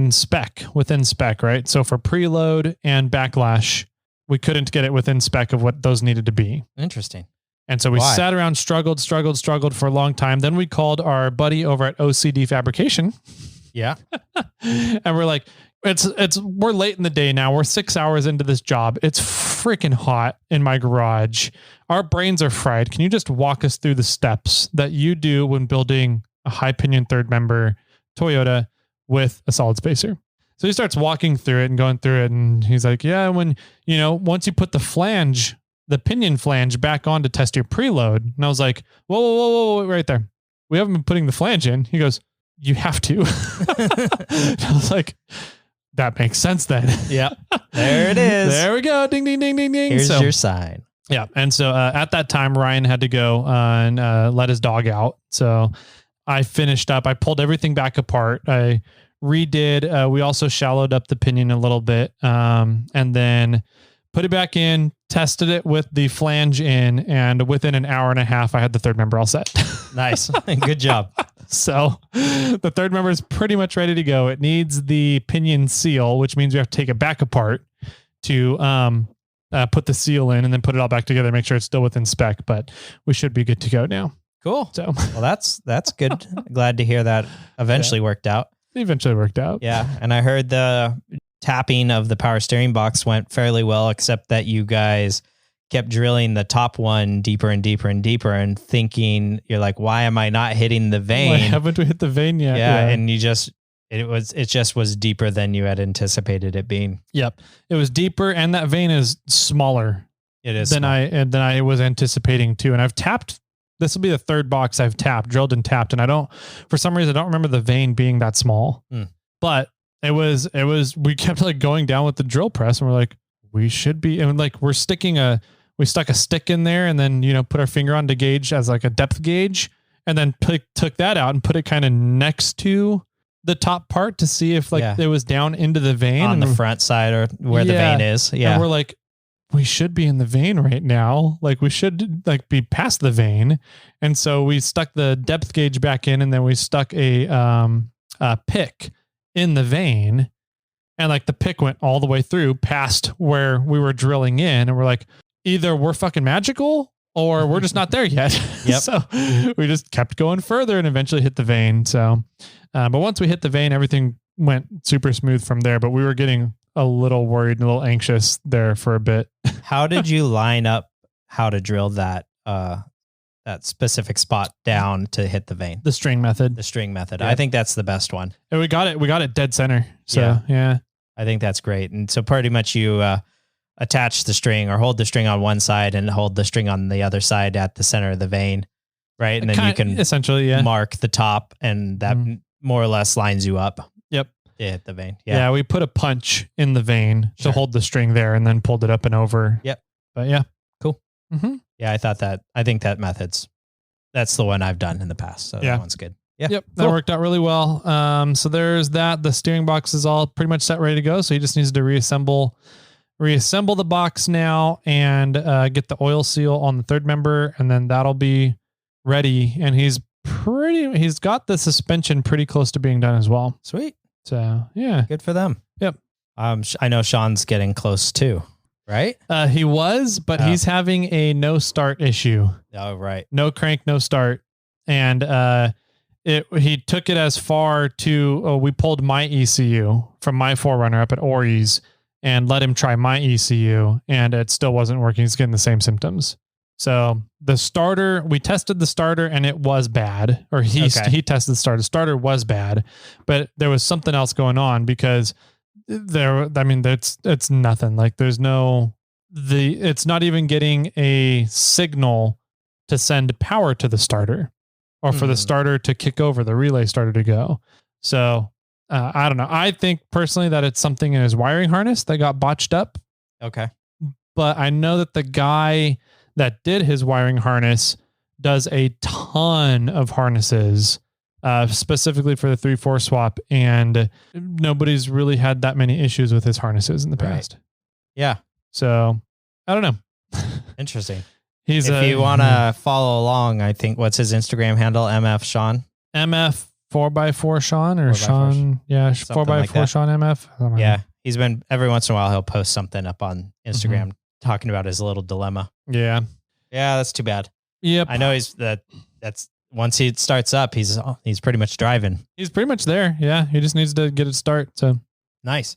within spec, right? So for preload and backlash, we couldn't get it within spec of what those needed to be. Interesting. And so we sat around, struggled for a long time. Then we called our buddy over at OCD Fabrication. Yeah. And we're like, we're late in the day now. We're 6 hours into this job. It's freaking hot in my garage. Our brains are fried. Can you just walk us through the steps that you do when building a high pinion third member Toyota with a solid spacer? So he starts walking through it and going through it. And he's like, yeah, once you put the pinion flange back on to test your preload. And I was like, whoa, right there. We haven't been putting the flange in. He goes, you have to. I was like, that makes sense then. Yeah. There it is. There we go. Ding, ding, ding, ding, ding. Here's your sign. Yeah. And so at that time, Ryan had to go and let his dog out. So I finished up. I pulled everything back apart. I redid. We also shallowed up the pinion a little bit and then put it back in, tested it with the flange in, and within an hour and a half, I had the third member all set. Nice. Good job. So the third member is pretty much ready to go. It needs the pinion seal, which means we have to take it back apart to put the seal in and then put it all back together, make sure it's still within spec, but we should be good to go now. Cool. So, well, that's good. Glad to hear that eventually worked out. It eventually worked out. Yeah. And I heard the tapping of the power steering box went fairly well, except that you guys kept drilling the top one deeper and deeper and deeper and thinking, you're like, why am I not hitting the vein? Why haven't we hit the vein yet? Yeah. And it just was deeper than you had anticipated it being. Yep. It was deeper and that vein is smaller. It is than I was anticipating too. And I've tapped, this will be the third box I've drilled and tapped. And for some reason, I don't remember the vein being that small, but we kept like going down with the drill press and we're like, we should be, and like we stuck a stick in there and then, put our finger on to gauge as like a depth gauge, and then took that out and put it kind of next to the top part to see if it was down into the vein on the front side or where the vein is. Yeah. And we're like, we should be in the vein right now. Like we should be past the vein. And so we stuck the depth gauge back in, and then we stuck a pick in the vein, and like the pick went all the way through past where we were drilling in. And we're like, either we're fucking magical or we're just not there yet. Yep. So we just kept going further and eventually hit the vein. So, but once we hit the vein, everything went super smooth from there, but we were getting a little worried and a little anxious there for a bit. How did you line up how to drill that specific spot down to hit the vein? The string method. Yeah. I think that's the best one. And we got it dead center. So yeah. I think that's great. And so pretty much you attach the string or hold the string on one side and hold the string on the other side at the center of the vein. Right. And then you can essentially mark the top, and that more or less lines you up. Yep. To hit the vein. Yeah. We put a punch in the vein to hold the string there, and then pulled it up and over. Yep. But yeah. Cool. Mm-hmm. Yeah. I think that that's the one I've done in the past. So that one's good. Yeah. Yep. That worked out really well. So there's that. The steering box is all pretty much set, ready to go. So he just needs to reassemble the box now and get the oil seal on the third member, and then that'll be ready. And he's got the suspension pretty close to being done as well. Sweet. So yeah, good for them. Yep. I know Sean's getting close too, right? He was, but he's having a no start issue. Oh, right. No crank, no start. And he took it as far to, we pulled my ECU from my Forerunner up at Ori's and let him try my ECU, and it still wasn't working. He's getting the same symptoms. So we tested the starter, and it was bad, or he tested the starter. The starter was bad, but there was something else going on because it's nothing. Like it's not even getting a signal to send power to the starter, or for the starter to kick over, the relay starter to go. So I don't know. I think personally that it's something in his wiring harness that got botched up. Okay. But I know that the guy that did his wiring harness does a ton of harnesses, specifically for the 3-4 swap. And nobody's really had that many issues with his harnesses in the past. Yeah. So I don't know. Interesting. If you want to follow along, I think what's his Instagram handle? MF Sean. MF 4x4 Sean or 4x4 Sean. Yeah. 4x4 like Sean MF. Yeah. He's been every once in a while, he'll post something up on Instagram talking about his little dilemma. Yeah. Yeah. That's too bad. Yep. I know that's once he starts up, he's pretty much driving. He's pretty much there. Yeah. He just needs to get it start. So nice.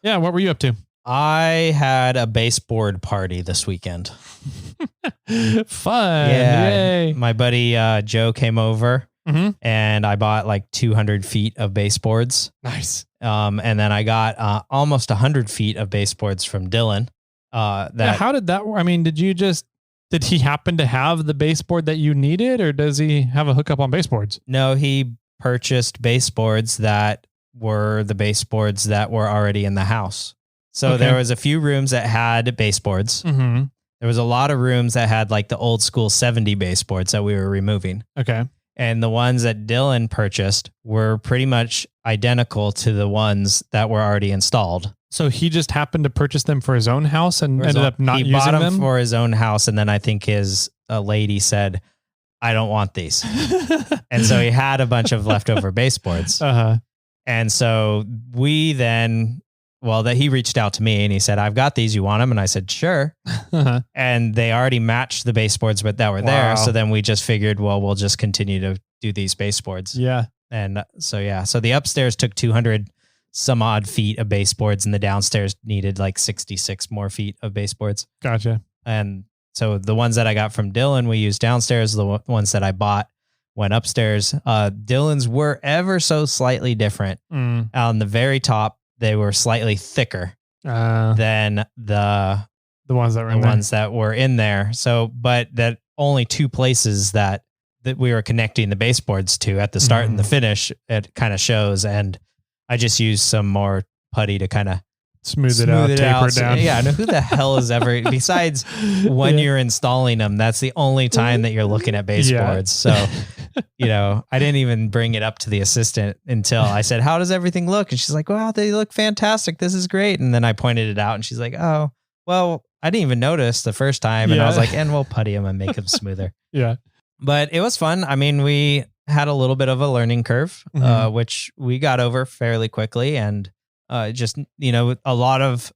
Yeah. What were you up to? I had a baseboard party this weekend. Fun. Yeah. Yay. My buddy Joe came over and I bought like 200 feet of baseboards. Nice. And then I got almost 100 feet of baseboards from Dylan. How did that work? I mean, did he happen to have the baseboard that you needed, or does he have a hookup on baseboards? No, he purchased baseboards that were the baseboards that were already in the house. So there was a few rooms that had baseboards. Mm-hmm. There was a lot of rooms that had like the old school 70 baseboards that we were removing. Okay. And the ones that Dylan purchased were pretty much identical to the ones that were already installed. So he just happened to purchase them for his own house and ended up not using them? He bought them for his own house, and then I think his lady said, I don't want these. And so he had a bunch of leftover baseboards. Uh-huh. And so he reached out to me and he said, I've got these, you want them? And I said, sure. Uh-huh. And they already matched the baseboards that were there. So then we just figured, well, we'll just continue to do these baseboards. Yeah. And so the upstairs took 200 some odd feet of baseboards, and the downstairs needed like 66 more feet of baseboards. Gotcha. And so the ones that I got from Dylan, we used downstairs. The ones that I bought went upstairs. Dylan's were ever so slightly different. On the very top, they were slightly thicker than the ones that were in there. So, but that only two places that we were connecting the baseboards to at the start and the finish, it kind of shows. And I just used some more putty to kind of smooth it out, taper it down. Yeah, no, who the hell is ever, besides when you're installing them, that's the only time that you're looking at baseboards. So, I didn't even bring it up to the assistant until I said, how does everything look? And she's like, wow, they look fantastic. This is great. And then I pointed it out and she's like, oh, well, I didn't even notice the first time. And I was like, and we'll putty them and make them smoother. Yeah. But it was fun. I mean, we had a little bit of a learning curve, which we got over fairly quickly. And just, a lot of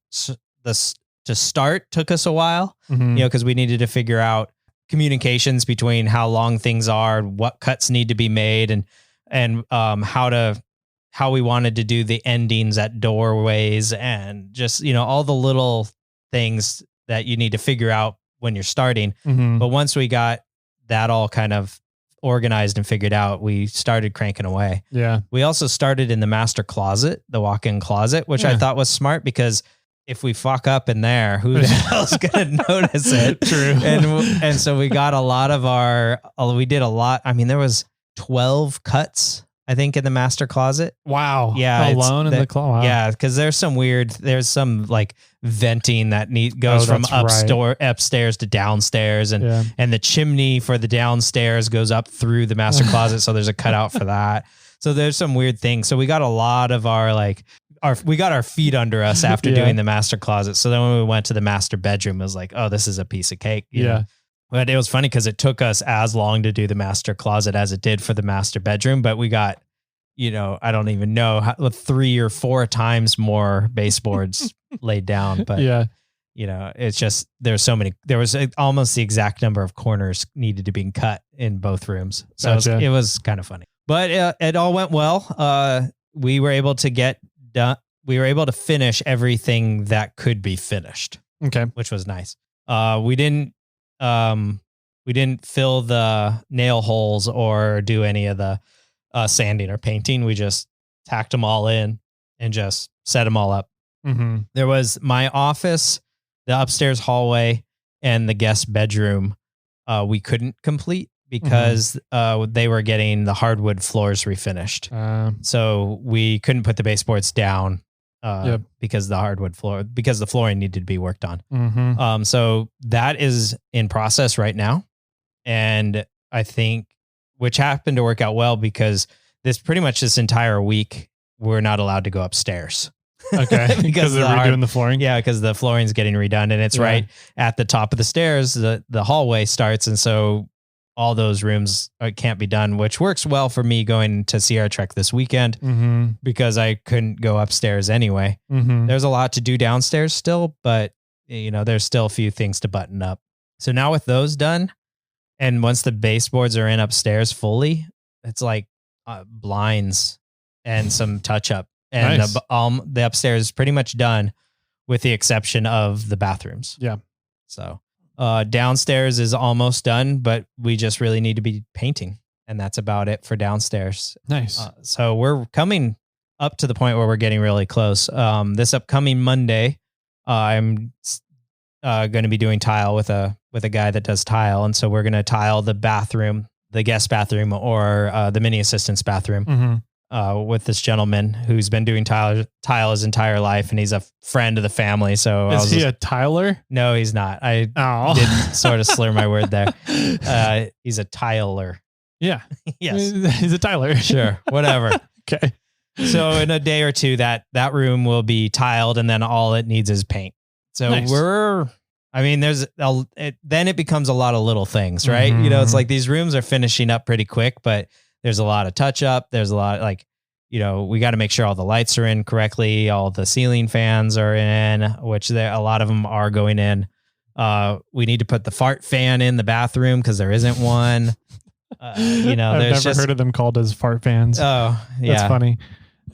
this to start took us a while, because we needed to figure out communications between how long things are, what cuts need to be made, and how we wanted to do the endings at doorways, and just, all the little things that you need to figure out when you're starting. But once we got that all kind of organized and figured out, we started cranking away. Yeah. We also started in the master closet, the walk-in closet, which I thought was smart, because if we fuck up in there, who the hell's going to notice it? True. And so we got a lot of we did a lot. I mean, there was 12 cuts, I think, in the master closet. Wow. Yeah. Alone in the closet. Wow. Yeah. Cause there's some like venting that goes from upstairs to downstairs, and the chimney for the downstairs goes up through the master closet. So there's a cutout for that. So there's some weird things. So we got a lot of we got our feet under us after doing the master closet. So then when we went to the master bedroom, it was like, oh, this is a piece of cake. You know? But it was funny because it took us as long to do the master closet as it did for the master bedroom. But we got, I don't even know, 3 or 4 times more baseboards laid down. But, it's just, there was almost the exact number of corners needed to be cut in both rooms. So it was kind of funny. But it all went well. We were able to get done. We were able to finish everything that could be finished. Okay. Which was nice. We didn't fill the nail holes or do any of the sanding or painting. We just tacked them all in and just set them all up. There was my office, the upstairs hallway, and the guest bedroom. We couldn't complete because they were getting the hardwood floors refinished. So we couldn't put the baseboards down because the flooring needed to be worked on. So that is in process right now. And I think, which happened to work out well, because this entire week, we're not allowed to go upstairs. Okay. because they're redoing the flooring. Yeah. Because the flooring's getting redone, and it's right at the top of the stairs. The hallway starts. And so all those rooms can't be done, which works well for me going to Sierra Trek this weekend because I couldn't go upstairs anyway. There's a lot to do downstairs still, but there's still a few things to button up. So now with those done, and once the baseboards are in upstairs fully, it's like blinds and some touch up, and nice. The upstairs is pretty much done, with the exception of the bathrooms. Yeah. So downstairs is almost done, but we just really need to be painting, and that's about it for downstairs. Nice. So we're coming up to the point where we're getting really close. This upcoming Monday, I'm going to be doing tile with a guy that does tile, and so we're going to tile the bathroom, the guest bathroom, or the mini assistant's bathroom. With this gentleman who's been doing tile his entire life, and he's a friend of the family. So is he a tiler? No, he's not. I did sort of slur my word there. He's a tiler. Yeah. Yes. He's a tiler. Sure. Whatever. Okay. So in a day or two, that room will be tiled, and then all it needs is paint. So nice. Then it becomes a lot of little things, right? It's like these rooms are finishing up pretty quick, but there's a lot of touch up. There's a lot we got to make sure all the lights are in correctly. All the ceiling fans are in, which a lot of them are going in. We need to put the fart fan in the bathroom because there isn't one. I've never heard of them called as fart fans. Oh, yeah. That's funny.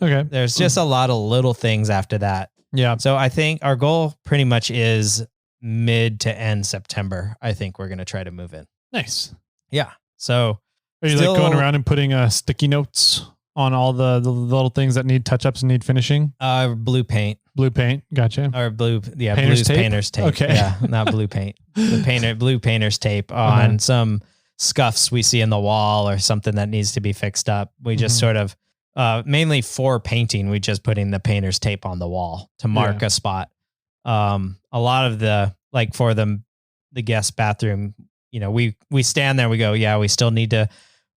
Okay. There's just a lot of little things after that. Yeah. So I think our goal pretty much is mid to end September. I think we're going to try to move in. Nice. Yeah. So are you going around and putting sticky notes on all the little things that need touch-ups and need finishing? Blue paint. Blue paint. Gotcha. Or painter's tape. Okay. Yeah. Not blue paint. Blue painter's tape on some scuffs we see in the wall or something that needs to be fixed up. We just sort of Mainly for painting, we just putting the painter's tape on the wall to mark a spot. A lot of the, like for the guest bathroom, you know, we stand there, we go, yeah, we still need to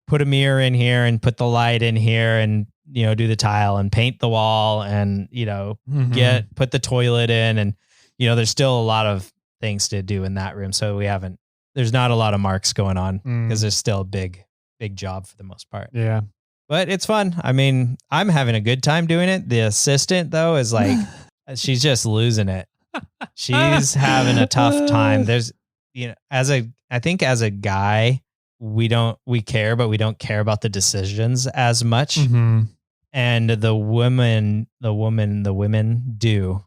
put a mirror in here and put the light in here and, you know, do the tile and paint the wall and, you know, put the toilet in. And, you know, there's still a lot of things to do in that room. So there's not a lot of marks going on because there's still a big job for the most part. Yeah. But it's fun. I mean, I'm having a good time doing it. The assistant though is like, she's just losing it. She's having a tough time. There's, you know, I think as a guy, we care, but we don't care about the decisions as much. And the women do.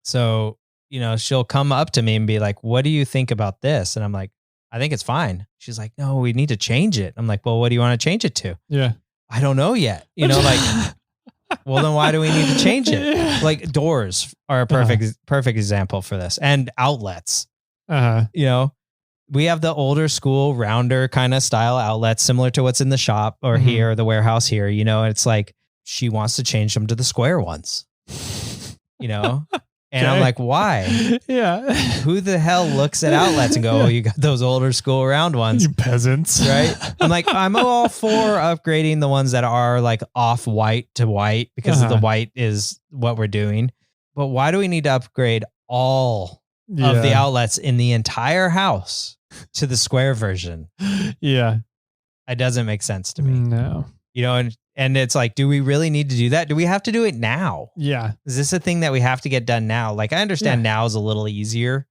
So, you know, she'll come up to me and be like, what do you think about this? And I'm like, I think it's fine. She's like, no, we need to change it. I'm like, well, what do you want to change it to? Yeah. I don't know yet. You know, like, well, then why do we need to change it? Yeah. Like doors are a perfect example for this, and outlets. You know, we have the older school rounder kind of style outlets similar to what's in the shop or here, the warehouse here, you know, it's like she wants to change them to the square ones, you know? And I'm like, why? Yeah. Who the hell looks at outlets and go, oh, you got those older school round ones. You peasants. Right? I'm like, I'm all for upgrading the ones that are like off white to white because the white is what we're doing. But why do we need to upgrade all of the outlets in the entire house to the square version? Yeah. It doesn't make sense to me. No. You know, and it's like, do we really need to do that? Do we have to do it now? Yeah. Is this a thing that we have to get done now? Like, I understand now is a little easier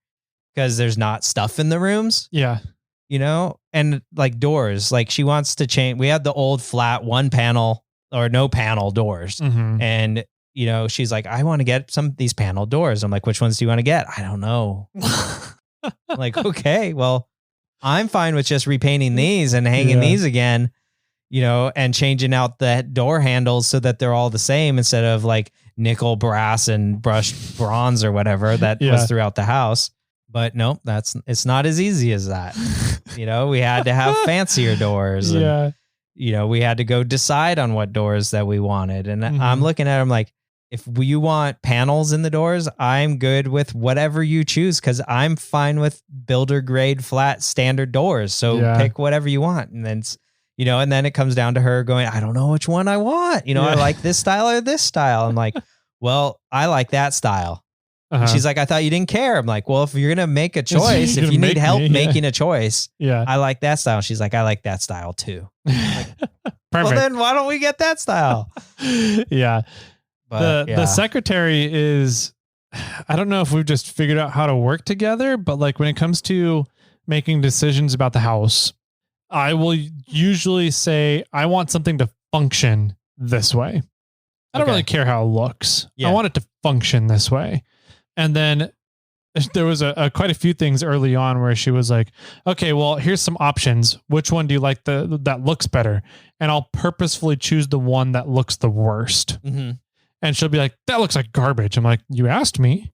because there's not stuff in the rooms. Yeah. You know, and like doors, like she wants to change. We had the old flat one panel or no panel doors. And, you know, she's like, I want to get some of these panel doors. I'm like, which ones do you want to get? I don't know. I'm like, okay, well, I'm fine with just repainting these and hanging these again. You know, and changing out the door handles so that they're all the same instead of like nickel, brass, and brushed bronze or whatever that was throughout the house. But no, it's not as easy as that. You know, we had to have fancier doors. And, you know, we had to go decide on what doors that we wanted. And I'm looking at them like, if you want panels in the doors, I'm good with whatever you choose because I'm fine with builder grade flat standard doors. So pick whatever you want. And then you know, and then it comes down to her going, I don't know which one I want. You know, I like this style or this style. I'm like, well, I like that style. And she's like, I thought you didn't care. I'm like, well, if you're going to make a choice, if you need help making a choice, I like that style. She's like, I like that style too. Like, well, then why don't we get that style? But the secretary is, I don't know if we've just figured out how to work together, but like when it comes to making decisions about the house, I will usually say, I want something to function this way. I don't really care how it looks. I want it to function this way. And then there was quite a few things early on where she was like, okay, well, here's some options. Which one do you like that looks better? And I'll purposefully choose the one that looks the worst. And she'll be like, that looks like garbage. I'm like, you asked me.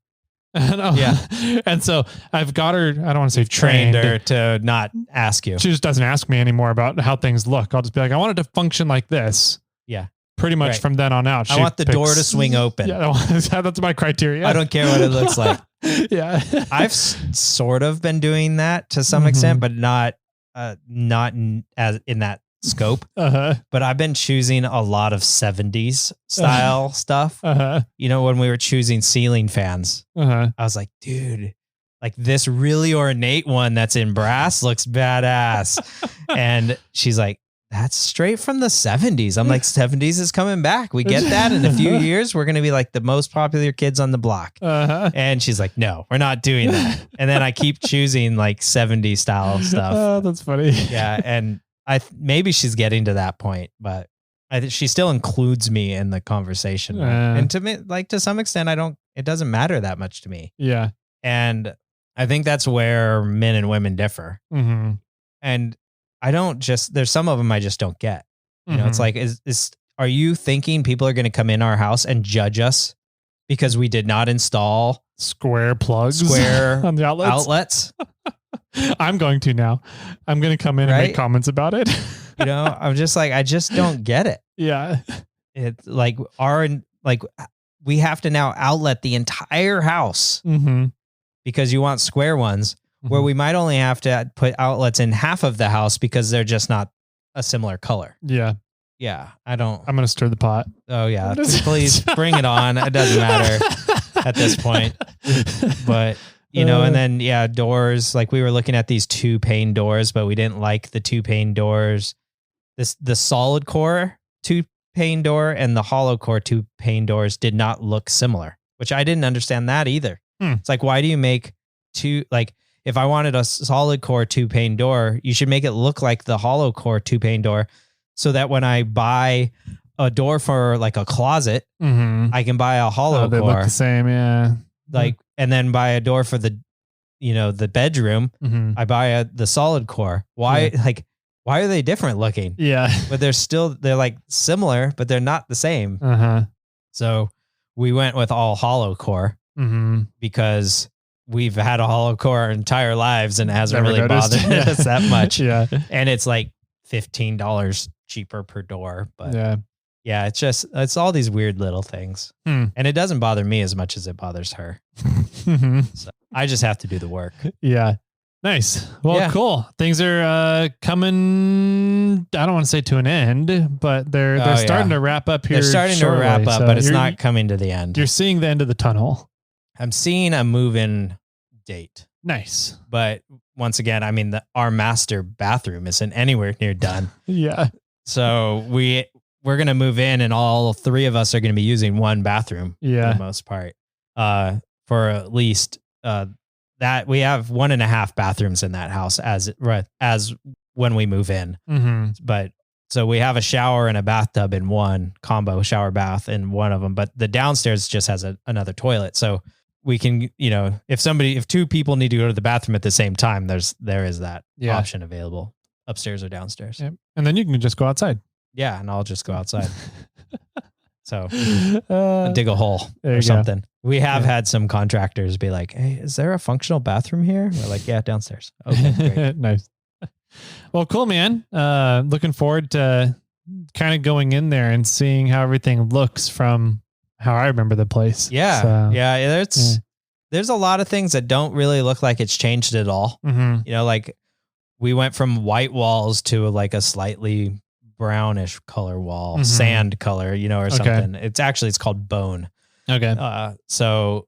And so I've got her, I don't want to say trained her to not ask you. She just doesn't ask me anymore about how things look. I'll just be like, I want it to function like this. Yeah. Pretty much from then on out. I want the door to swing open. Yeah, that's my criteria. I don't care what it looks like. I've sort of been doing that to some extent, but not as in that scope. But I've been choosing a lot of 70s style stuff. You know, when we were choosing ceiling fans, I was like, dude, like this really ornate one that's in brass looks badass. And she's like, that's straight from the 70s. I'm like, 70s is coming back. We get that in a few years. We're going to be like the most popular kids on the block. And she's like, no, we're not doing that. And then I keep choosing like 70s style stuff. Oh, that's funny. Yeah. And maybe she's getting to that point, but she still includes me in the conversation. And to me, like to some extent, it doesn't matter that much to me. Yeah. And I think that's where men and women differ. And there's some of them I just don't get. You know, it's like, are you thinking people are going to come in our house and judge us because we did not install square plugs on the outlets? I'm going to now. I'm going to come in and make comments about it. You know, I'm just like, I just don't get it. Yeah. It's like we have to now outlet the entire house because you want square ones where we might only have to put outlets in half of the house because they're just not a similar color. Yeah. Yeah. I don't. I'm going to stir the pot. Oh yeah. Please bring it on. It doesn't matter at this point, but you know, and then, yeah, doors, like we were looking at these 2-pane doors, but we didn't like the 2-pane doors. The solid core 2-pane door and the hollow core 2-pane doors did not look similar, which I didn't understand that either. It's like, why do you make two, like if I wanted a solid core 2-pane door, you should make it look like the hollow core 2-pane door so that when I buy a door for like a closet, I can buy a hollow they core. look the same. Yeah. Like, and then buy a door for the, you know, the bedroom. I buy the solid core. Why? Yeah. Like, why are they different looking? Yeah. But they're like similar, but they're not the same. So we went with all hollow core because we've had a hollow core our entire lives and it hasn't Never really noticed. bothered us that much. Yeah. And it's like $15 cheaper per door. But Yeah. it's all these weird little things. And it doesn't bother me as much as it bothers her. So I just have to do the work. Yeah. Nice. Well, Yeah. cool. Things are coming, I don't want to say to an end, but they're starting to wrap up here. They're starting shortly, to wrap up, so but it's you're- not coming to the end. You're seeing the end of the tunnel. I'm seeing a move-in date. Nice. But once again, I mean, our master bathroom isn't anywhere near done. Yeah. So we're going to move in and all three of us are going to be using one bathroom for Yeah. the most part. For at least that we have 1.5 bathrooms in that house as when we move in. But so we have a shower and a bathtub in one combo shower bath in one of them, but the downstairs just has another toilet. So we can, you know, if 2 people need to go to the bathroom at the same time, there is that option available upstairs or downstairs. Yep. And then you can just go outside. Yeah. And I'll just go outside. So dig a hole there or you something. We have had some contractors be like, "Hey, is there a functional bathroom here?" We're like, "Yeah, downstairs." Okay, great. Nice. Well, cool, man. Looking forward to kind of going in there and seeing how everything looks from how I remember the place. Yeah. So, There's a lot of things that don't really look like it's changed at all. You know, like we went from white walls to like a slightly brownish color wall, sand color, you know, or something. It's called bone. Okay. So,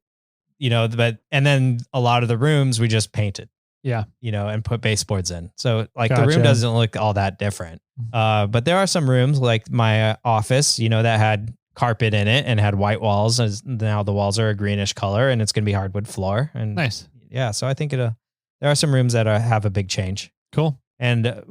you know, and then a lot of the rooms we just painted. Yeah. You know, and put baseboards in. So like the Gotcha. room doesn't look all that different. But there are some rooms like my office, you know, that had carpet in it and had white walls. And now the walls are a greenish color and it's going to be hardwood floor. And Nice. Yeah. So I think there are some rooms that have a big change. Cool. And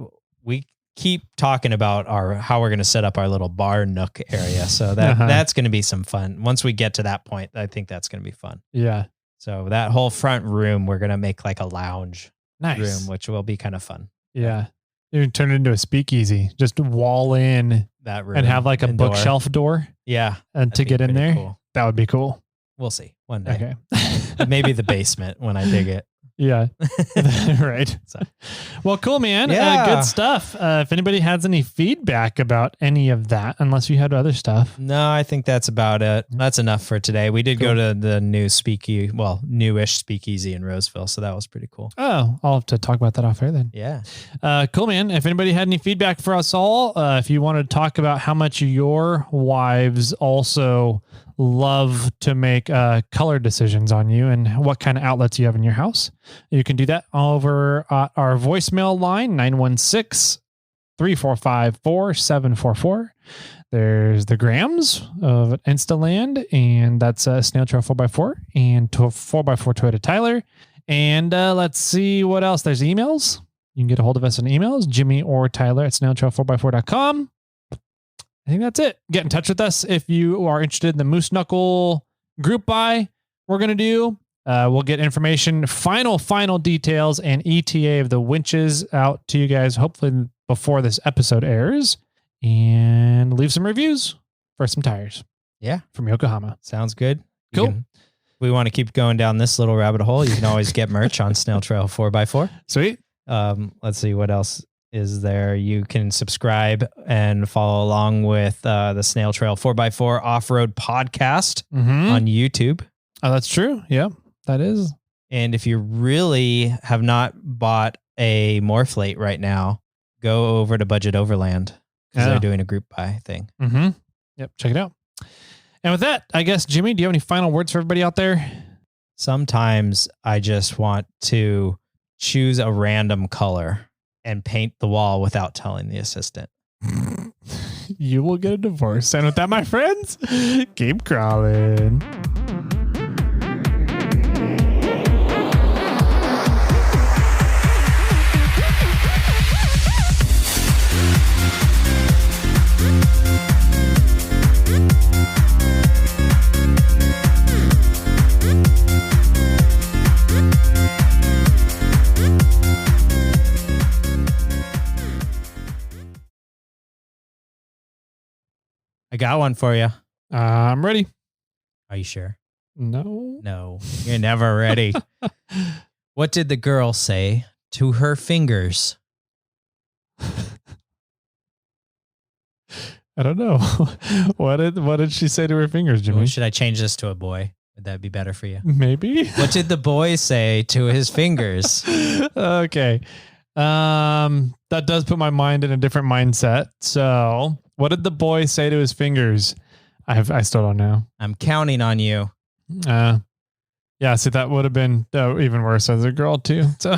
we keep talking about how we're going to set up our little bar nook area. So that's going to be some fun. Once we get to that point, I think that's going to be fun. Yeah. So that whole front room, we're going to make like a lounge Nice. room, which will be kind of fun. Yeah. You can turn it into a speakeasy. Just wall in That room and have like a and door. bookshelf door. Yeah. And to That'd get be in pretty there, cool. that would be cool. We'll see one day. Okay. Maybe the basement when I dig it. Yeah. Right. So. Well, cool, man. Yeah. Good stuff. If anybody has any feedback about any of that, unless you had other stuff. No, I think that's about it. That's enough for today. We did go to the newish speakeasy in Roseville. So that was pretty cool. Oh, I'll have to talk about that off air then. Yeah. Cool, man. If anybody had any feedback for us all, if you wanted to talk about how much your wives also love to make color decisions on you and what kind of outlets you have in your house, you can do that over our voicemail line, 916-345-4744. There's the grams of Instaland, and that's Snail Trail 4x4 and 4x4 Toyota Tyler. And let's see what else. There's emails. You can get a hold of us on emails, Jimmy or Tyler at snailtrail4x4.com. I think that's it. Get in touch with us if you are interested in the Moose Knuckle group buy we're going to do. We'll get information, final details, and ETA of the winches out to you guys, hopefully before this episode airs. And leave some reviews for some tires. Yeah. From Yokohama. Sounds good. Cool. We want to keep going down this little rabbit hole. You can always get merch on Snail Trail 4x4. Sweet. Let's see what else is there. You can subscribe and follow along with the Snail Trail 4x4 Off-Road podcast on YouTube. Oh, that's true. Yeah, that is. And if you really have not bought a Morphlate right now, go over to Budget Overland because they're doing a group buy thing. Yep, check it out. And with that, I guess, Jimmy, do you have any final words for everybody out there? Sometimes I just want to choose a random color and paint the wall without telling the assistant. You will get a divorce. And with that, my friends, keep crawling. I got one for you. I'm ready. Are you sure? No. No, you're never ready. What did the girl say to her fingers? I don't know. What did she say to her fingers, Jimmy? Or should I change this to a boy? Would that be better for you? Maybe. What did the boy say to his fingers? Okay. That does put my mind in a different mindset. So, what did the boy say to his fingers? I still don't know. I'm counting on you. Yeah, so that would have been even worse as a girl too. So